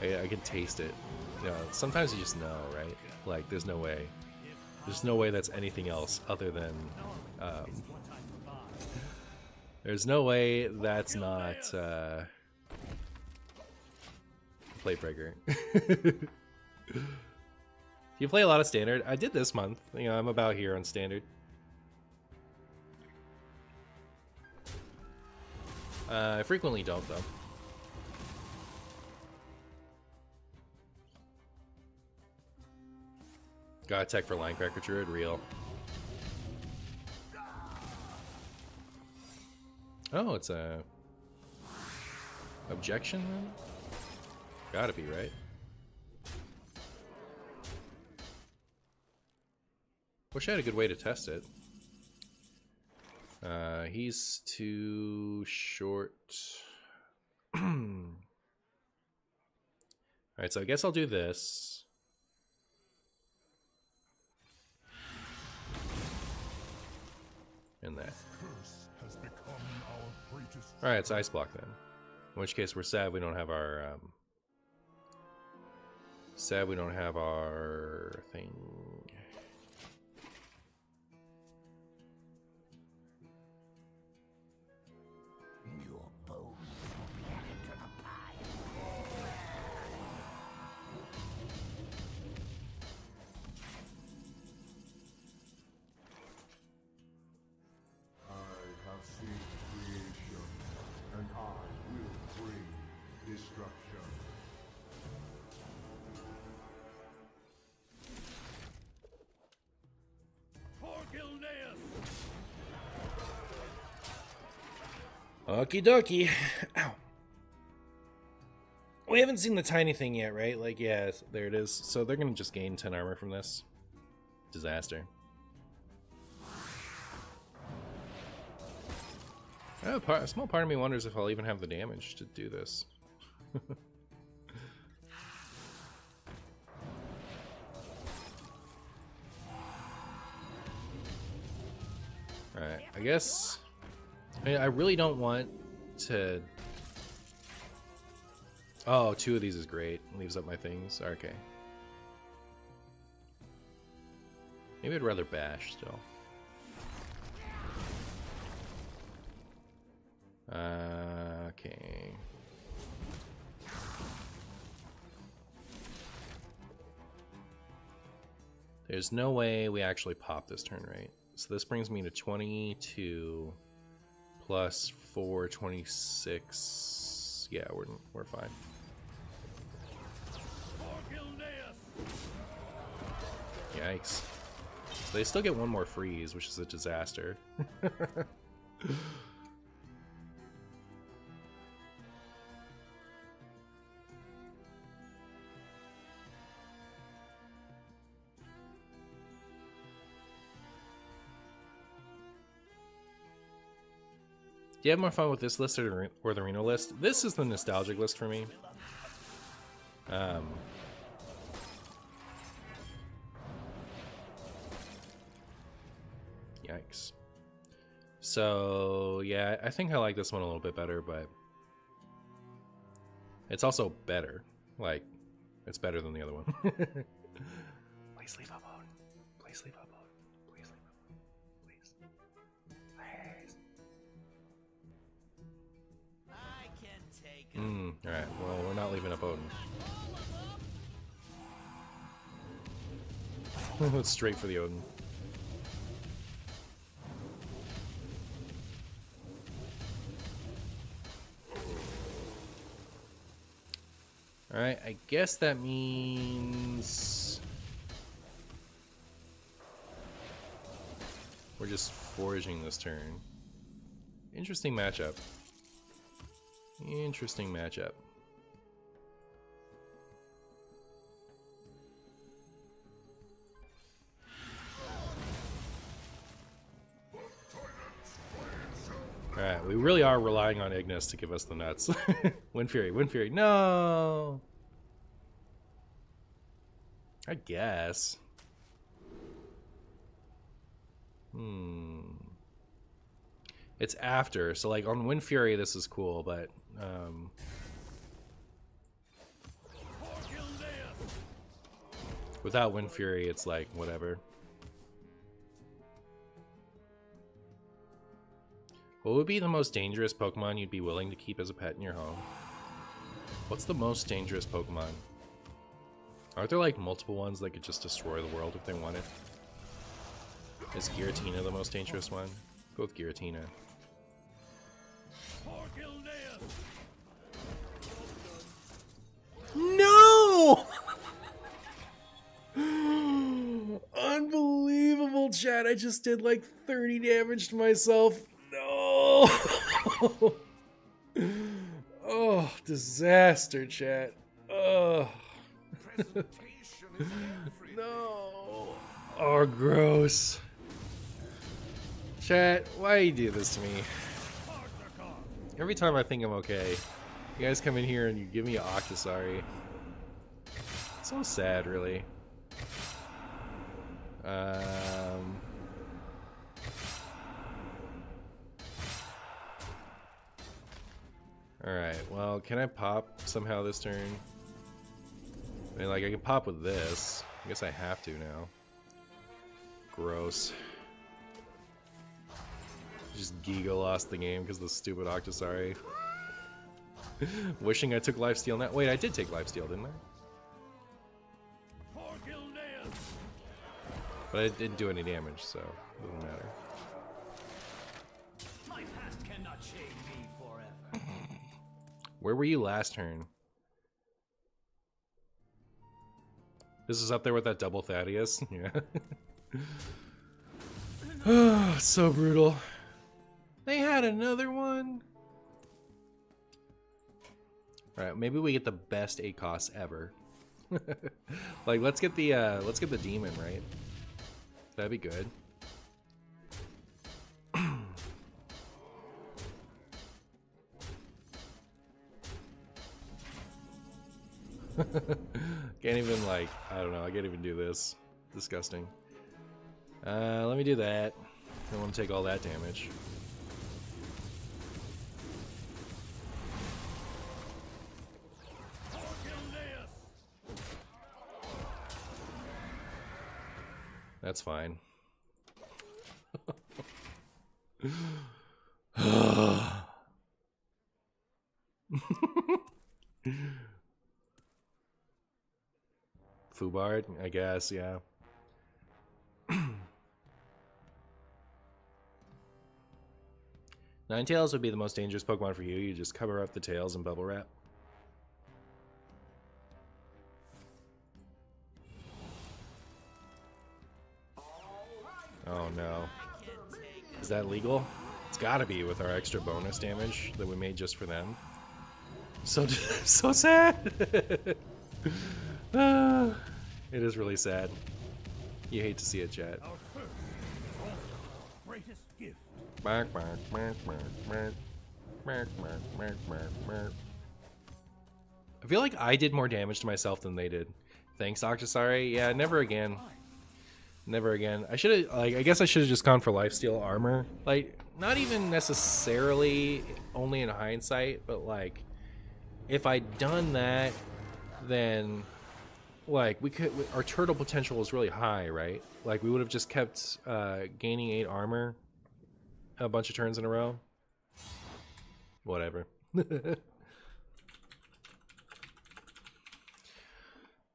I can taste it. You know, sometimes you just know, right? Like, there's no way. There's no way that's anything else other than... there's no way that's not... plate breaker. You play a lot of standard? I did this month. You know, I'm about here on standard. I frequently don't, though. Got a tech for Linecracker Druid, real. Oh, it's a... objection, then? Gotta be, right? Wish I had a good way to test it. He's too short. Alright, so I guess I'll do this. And that. Alright, it's Ice Block then. In which case we're sad we don't have our... sad we don't have our thing. Your bones will be added to the pile. I have seen creation, and I will bring destruction. Okie dokie. Ow. We haven't seen the tiny thing yet, right? Like, yeah, there it is. So they're gonna just gain 10 armor from this. Disaster. Oh, a small part of me wonders if I'll even have the damage to do this. Alright, I guess... I mean, I really don't want to... Oh, 2 of these is great. Leaves up my things. Okay. Maybe I'd rather bash still. Okay. There's no way we actually pop this turn, right? So this brings me to 22 plus 4, 26. Yeah, we're fine. Yikes. So they still get 1 more freeze, which is a disaster. Do you have more fun with this list or the Reno list? This is the nostalgic list for me. Yikes. So, yeah, I think I like this one a little bit better, but it's also better. Like, it's better than the other one. Please leave up Odin. Please leave up Odin. Please leave up Odin. Please. Please. I can take it. Alright, well, we're not leaving up Odin. Let's straight for the Odin. Alright, I guess that means we're just foraging this turn. Interesting matchup. Interesting matchup. Alright, we really are relying on Ignis to give us the nuts. Wind Fury, Wind Fury, no! I guess. It's after, so like on Wind Fury this is cool, but without Wind Fury it's like whatever. What would be the most dangerous Pokemon you'd be willing to keep as a pet in your home? What's the most dangerous Pokemon? Aren't there like multiple ones that could just destroy the world if they wanted? Is Giratina the most dangerous one? Go with Giratina. No! Unbelievable, chat. I just did like 30 damage to myself. No! Oh, disaster, chat. Oh. No. Oh, gross. Chat, why you do this to me? Every time I think I'm okay, you guys come in here and you give me an Octosari. So sad, really. Alright, well, can I pop somehow this turn? I mean, like, I can pop with this. I guess I have to now. Gross. Just Giga lost the game because of the stupid Octosari. Wishing I took lifesteal now. Wait, I did take lifesteal, didn't I? But it didn't do any damage, so it doesn't matter. My past cannot shame me forever. Where were you last turn? This is up there with that double Thaddeus. Yeah. Oh, so brutal. They had another one. Alright, maybe we get the best ACOS ever. Like, let's get the demon, right? That'd be good. Can't even, like, I don't know, I can't even do this. Disgusting. Let me do that. Don't want to take all that damage. That's fine. Fubard, I guess, yeah. Ninetales would be the most dangerous Pokemon for you. You just cover up the tails and bubble wrap. Oh no. Is that legal? It's gotta be with our extra bonus damage that we made just for them. So, so sad! It is really sad. You hate to see it, chat. Our first is also our greatest gift. Bark, bark, bark, bark, bark. Bark, bark, bark, bark, bark. I feel like I did more damage to myself than they did. Thanks, Octosari. Yeah, never again. Never again. I should have, like, I guess I should have just gone for lifesteal armor. Like, not even necessarily only in hindsight, but like, if I'd done that, then like we could, our turtle potential was really high, right? Like we would have just kept gaining 8 armor a bunch of turns in a row. Whatever.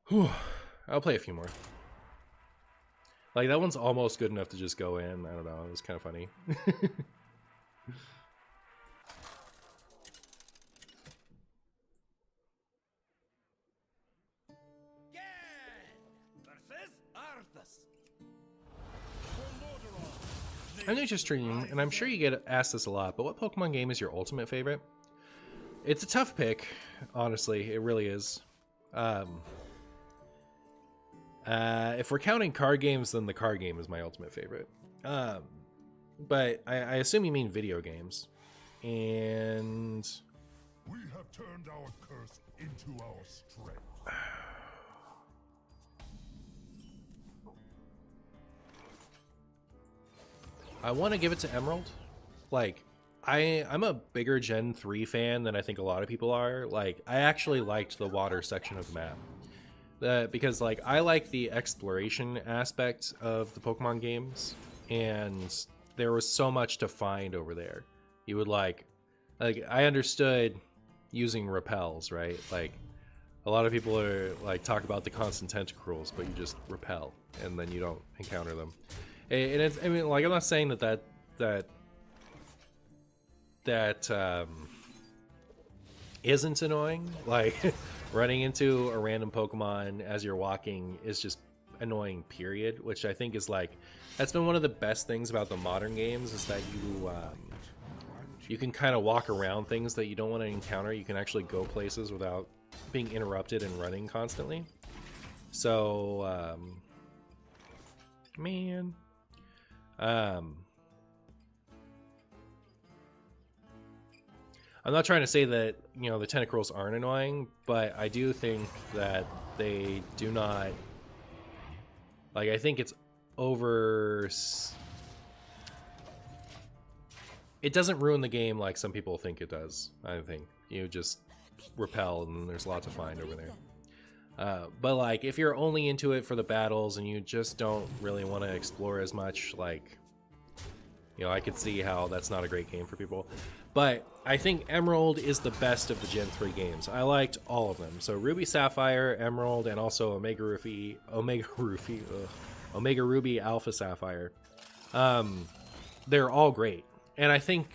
Whew. I'll play a few more. Like that one's almost good enough to just go in. I don't know. It was kind of funny. I'm new to stream, and I'm sure you get asked this a lot, but what Pokemon game is your ultimate favorite? It's a tough pick, honestly. It really is. If we're counting card games, then the card game is my ultimate favorite. But I assume you mean video games. And We have turned our curse into our strength. I want to give it to Emerald. Like, I'm a bigger Gen 3 fan than I think a lot of people are. Like, I actually liked the water section of the map. Because, like, I like the exploration aspect of the Pokemon games. And there was so much to find over there. You would, like I understood using repels, right? Like, a lot of people are, like, talk about the constant tentacruels, but you just repel, and then you don't encounter them. And it's, I mean, like, I'm not saying that isn't annoying. Like, running into a random Pokemon as you're walking is just annoying, period. Which I think is, like, that's been one of the best things about the modern games, is that you can kind of walk around things that you don't want to encounter. You can actually go places without being interrupted and running constantly. So, man. I'm not trying to say that, you know, the tentacruels aren't annoying, but I do think that they do not, like, I think it's over, it doesn't ruin the game like some people think it does. I think you just repel and there's a lot to find over there. But, like, if you're only into it for the battles and you just don't really want to explore as much, like, you know, I could see how that's not a great game for people. But I think Emerald is the best of the Gen 3 games. I liked all of them. So Ruby Sapphire, Emerald, and also Omega Ruby Alpha Sapphire. They're all great. And I think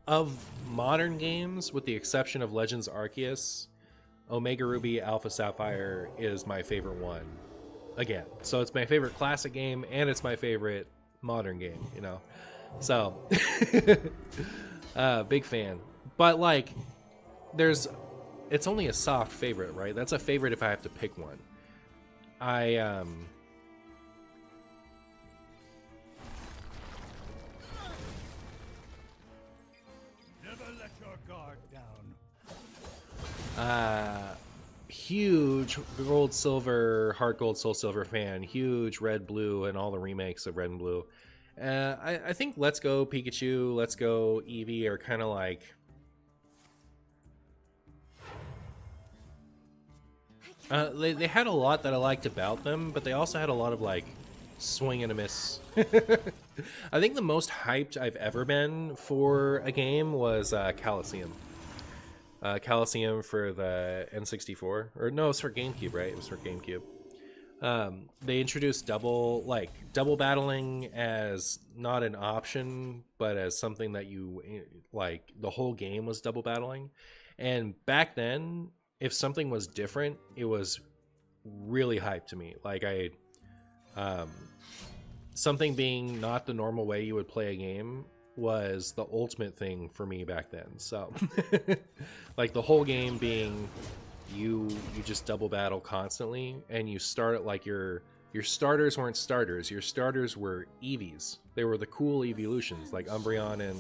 of modern games, with the exception of Legends Arceus, Omega Ruby Alpha Sapphire is my favorite one. Again, so it's my favorite classic game, and it's my favorite modern game, you know? So, big fan. But, like, it's only a soft favorite, right? That's a favorite if I have to pick one. Never let your guard down. Huge Gold Silver, Heart Gold, Soul Silver fan. Huge Red Blue and all the remakes of Red and Blue. I think Let's Go Pikachu, Let's Go Eevee are kind of like... they had a lot that I liked about them, but they also had a lot of like swing and a miss. I think the most hyped I've ever been for a game was Coliseum. Coliseum for the N64, or no, it's for GameCube, right? It was for GameCube. They introduced double battling as not an option, but as something that you like. The whole game was double battling, and back then, if something was different, it was really hyped to me. Like something being not the normal way you would play a game was the ultimate thing for me back then. So like the whole game being you just double battle constantly, and you start at like your starters weren't starters, your starters were Eevees. They were the cool evolutions like Umbreon and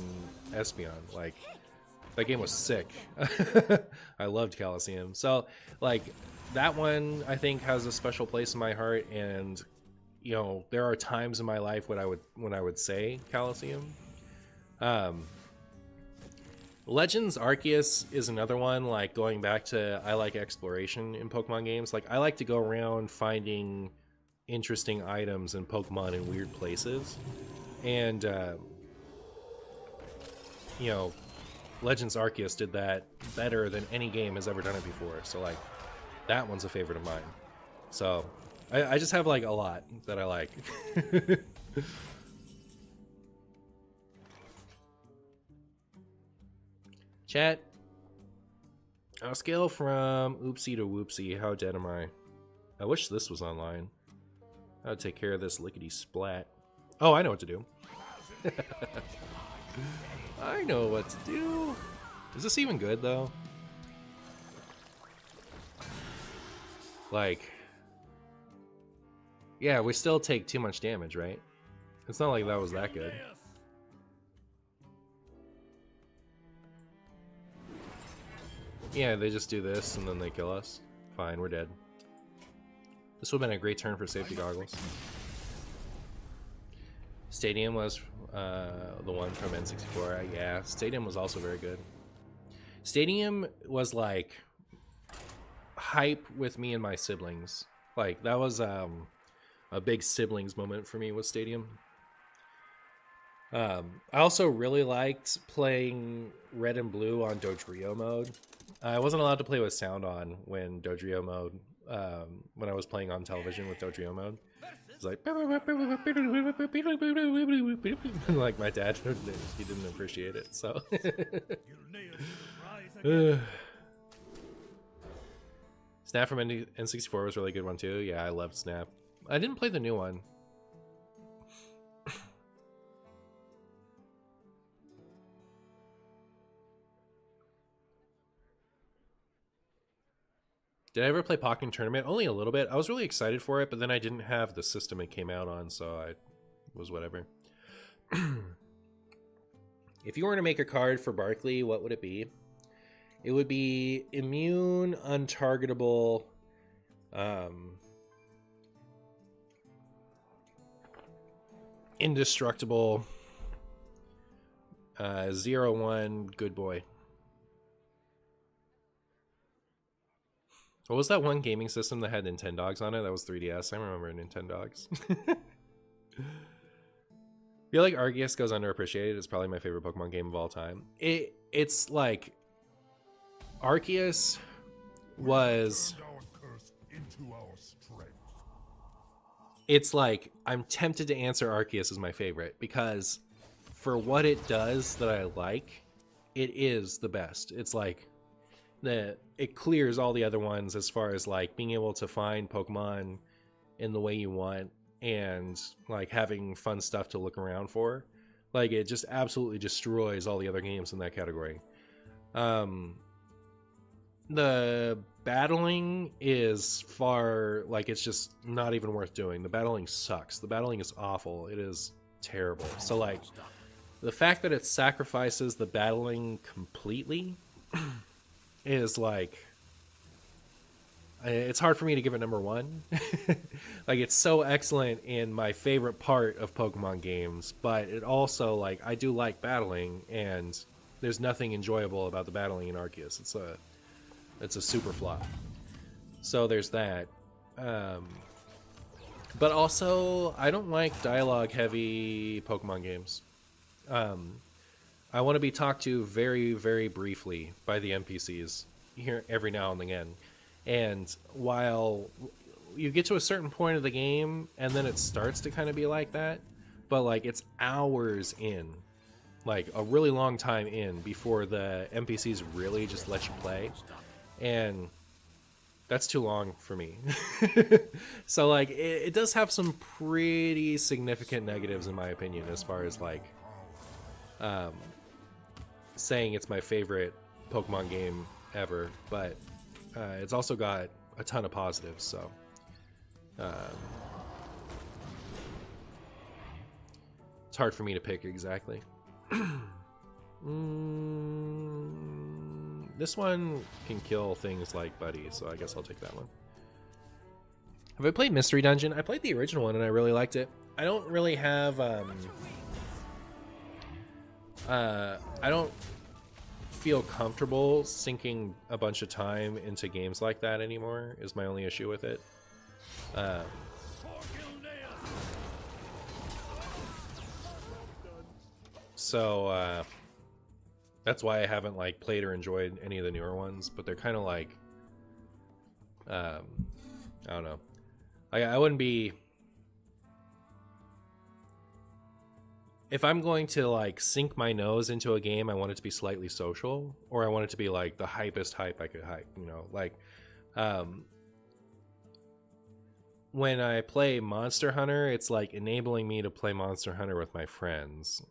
Espeon. Like that game was sick. I loved Coliseum. So like that one I think has a special place in my heart, and you know, there are times in my life when I would say Coliseum. Legends Arceus is another one, like going back to, I like exploration in Pokemon games. Like I like to go around finding interesting items in Pokemon in weird places. And, you know, Legends Arceus did that better than any game has ever done it before. So like that one's a favorite of mine. So I just have like a lot that I like. Chat, I'll scale from oopsie to whoopsie. How dead am I? I wish this was online. I would take care of this lickety splat. Oh, I know what to do. I know what to do. Is this even good though? Like, yeah, we still take too much damage, right? It's not like that was that good. Yeah, they just do this and then they kill us. Fine, we're dead. This would have been a great turn for safety goggles. Stadium was the one from N64. Yeah, Stadium was also very good. Stadium was like hype with me and my siblings. Like that was a big siblings moment for me with Stadium. I also really liked playing Red and Blue on Dodrio mode. I wasn't allowed to play with sound on when Dodrio mode, when I was playing on television with Dodrio mode. It's like, like my dad, he didn't appreciate it, so. Snap from N64 was a really good one too. Yeah, I loved Snap. I didn't play the new one. Did I ever play Pokken Tournament? Only a little bit. I was really excited for it, but then I didn't have the system it came out on, so I was whatever. If you were to make a card for Barkley, what would it be? It would be immune, untargetable, indestructible, 0-1, good boy. What was that one gaming system that had Nintendogs on it? That was 3DS. I remember Nintendogs. I feel like Arceus goes underappreciated. It's probably my favorite Pokemon game of all time. It's like Arceus was... It's like I'm tempted to answer Arceus as my favorite because for what it does that I like, it is the best. It's like it clears all the other ones as far as like being able to find Pokemon in the way you want and like having fun stuff to look around for. Like it just absolutely destroys all the other games in that category. The battling is far, like it's just not even worth doing. The battling sucks. The battling is awful. It is terrible. So like the fact that it sacrifices the battling completely is like, it's hard for me to give it number one. Like, it's so excellent in my favorite part of Pokemon games, but it also, like, I do like battling, and there's nothing enjoyable about the battling in Arceus. It's a super flop. So there's that. But also, I don't like dialogue-heavy Pokemon games. I want to be talked to very, very briefly by the NPCs here every now and again. And while you get to a certain point of the game, and then it starts to kind of be like that, but like it's hours in, like a really long time in, before the NPCs really just let you play. And that's too long for me. So like it does have some pretty significant negatives in my opinion, as far as like saying it's my favorite Pokemon game ever, but it's also got a ton of positives, so it's hard for me to pick exactly. This one can kill things like Buddy, so I guess I'll take that one. Have I played Mystery Dungeon? I played the original one and I really liked it. I don't really have I don't feel comfortable sinking a bunch of time into games like that anymore, is my only issue with it. So that's why I haven't like played or enjoyed any of the newer ones, but they're kind of like I don't know. I wouldn't be, if I'm going to like sink my nose into a game, I want it to be slightly social, or I want it to be like the hypest hype I could hype, you know, like when I play Monster Hunter, it's like enabling me to play Monster Hunter with my friends.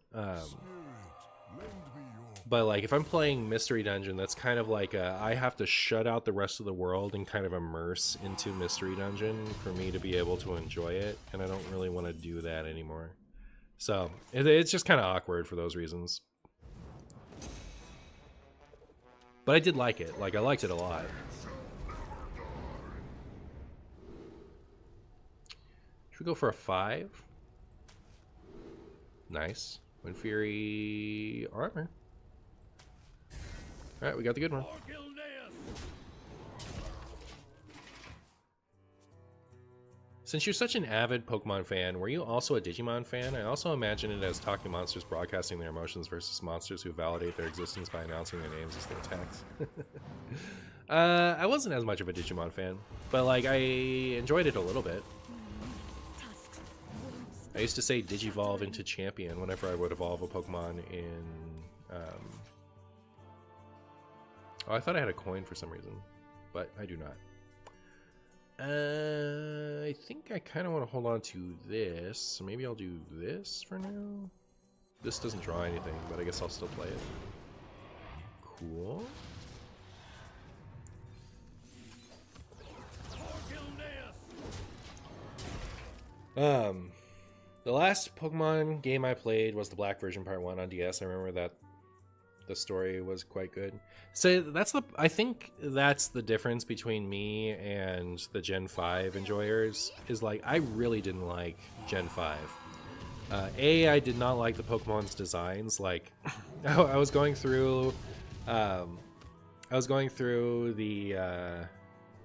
But like if I'm playing Mystery Dungeon, that's kind of like I have to shut out the rest of the world and kind of immerse into Mystery Dungeon for me to be able to enjoy it, and I don't really want to do that anymore. So it's just kind of awkward for those reasons. But I did like it. Like I liked it a lot. Should we go for a 5? Nice. Wind Fury armor. Alright, we got the good one. Since you're such an avid Pokemon fan, were you also a Digimon fan? I also imagine it as talking monsters broadcasting their emotions versus monsters who validate their existence by announcing their names as they attack. I wasn't as much of a Digimon fan, but like I enjoyed it a little bit. I used to say Digivolve into Champion whenever I would evolve a Pokemon in... Oh, I thought I had a coin for some reason, but I do not. I think I kind of want to hold on to this, so maybe I'll do this for now. This doesn't draw anything, but I guess I'll still play it. Cool. The last Pokemon game I played was the Black version Part 1 on DS. I remember that the story was quite good. So I think that's the difference between me and the Gen 5 enjoyers, is like I really didn't like Gen 5. I did not like the Pokemon's designs. Like I was going through the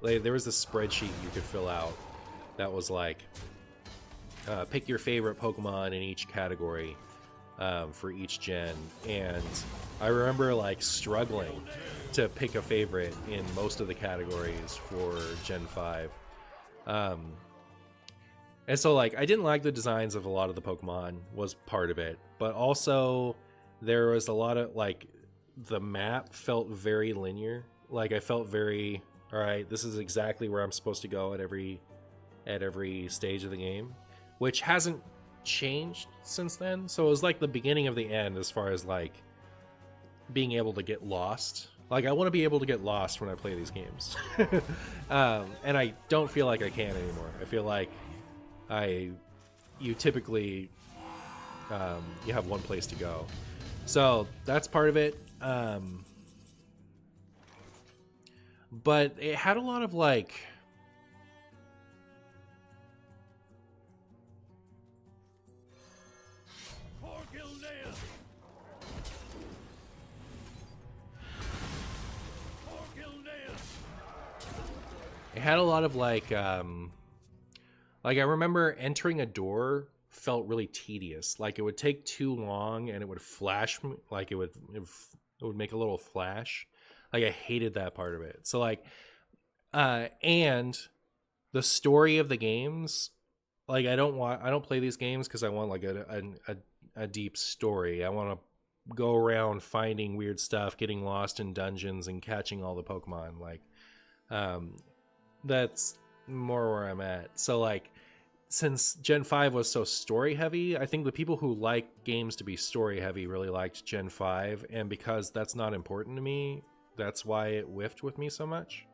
like, there was this spreadsheet you could fill out that was like pick your favorite Pokemon in each category for each gen, and I remember like struggling to pick a favorite in most of the categories for Gen 5. And so like I didn't like the designs of a lot of the Pokemon, was part of it, but also there was a lot of like the map felt very linear. Like I felt very, all right, this is exactly where I'm supposed to go at every stage of the game, which hasn't changed since then. So it was like the beginning of the end as far as like being able to get lost. Like I want to be able to get lost when I play these games. And I don't feel like I can anymore. I feel like you typically you have one place to go. So that's part of it. But it had a lot of like had a lot of like I remember entering a door felt really tedious. Like it would take too long and it would flash, like it would make a little flash. Like I hated that part of it. So like, and the story of the games, like I don't play these games because I want like a deep story. I want to go around finding weird stuff, getting lost in dungeons, and catching all the Pokemon. Like, that's more where I'm at. So like, since Gen 5 was so story heavy, I think the people who like games to be story heavy really liked Gen 5, and because that's not important to me, that's why it whiffed with me so much.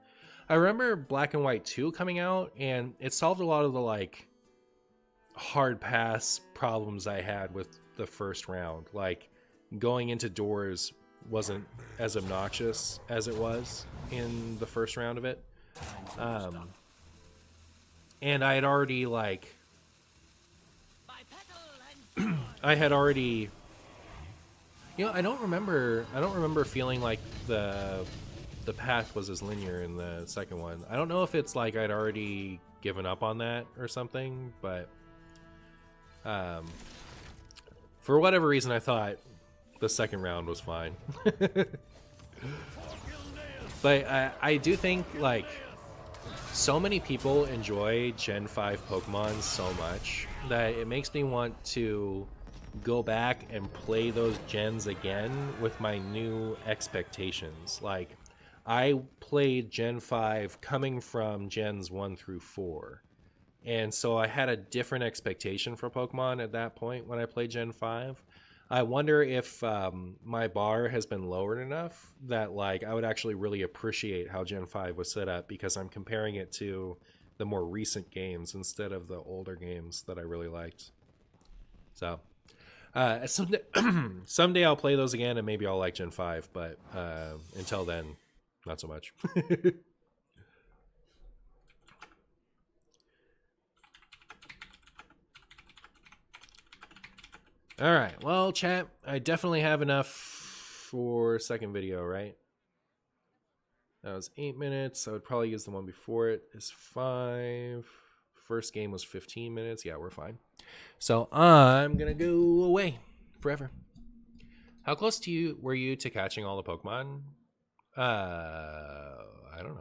I remember Black and White 2 coming out, and it solved a lot of the like hard pass problems I had with the first round. Like going into doors wasn't as obnoxious as it was in the first round of it. And I had already like I had already, you know, I don't remember feeling like the path was as linear in the second one. I don't know if it's like I'd already given up on that or something, but for whatever reason I thought the second round was fine. But I do think like so many people enjoy Gen 5 Pokemon so much that it makes me want to go back and play those gens again with my new expectations. Like, I played Gen 5 coming from Gens 1 through 4. And so I had a different expectation for Pokemon at that point when I played Gen 5. I wonder if my bar has been lowered enough that like I would actually really appreciate how Gen 5 was set up, because I'm comparing it to the more recent games instead of the older games that I really liked. So someday I'll play those again and maybe I'll like Gen 5, but until then, not so much. All right, well, chat, I definitely have enough for second video, right? That was 8 minutes. I would probably use the one before it is 5. First game was 15 minutes. Yeah, we're fine. So I'm gonna go away forever. How close were you to catching all the Pokemon? I don't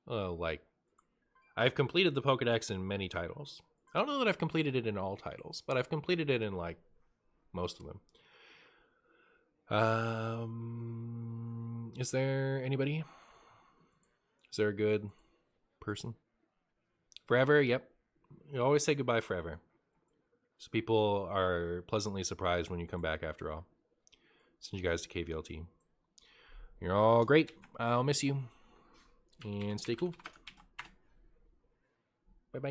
know. Like, I've completed the Pokedex in many titles. I don't know that I've completed it in all titles, but I've completed it in like most of them. Is there anybody? Is there a good person? Forever? Yep. You always say goodbye forever. So people are pleasantly surprised when you come back after all. Send you guys to KVLT. You're all great. I'll miss you. And stay cool. Bye-bye.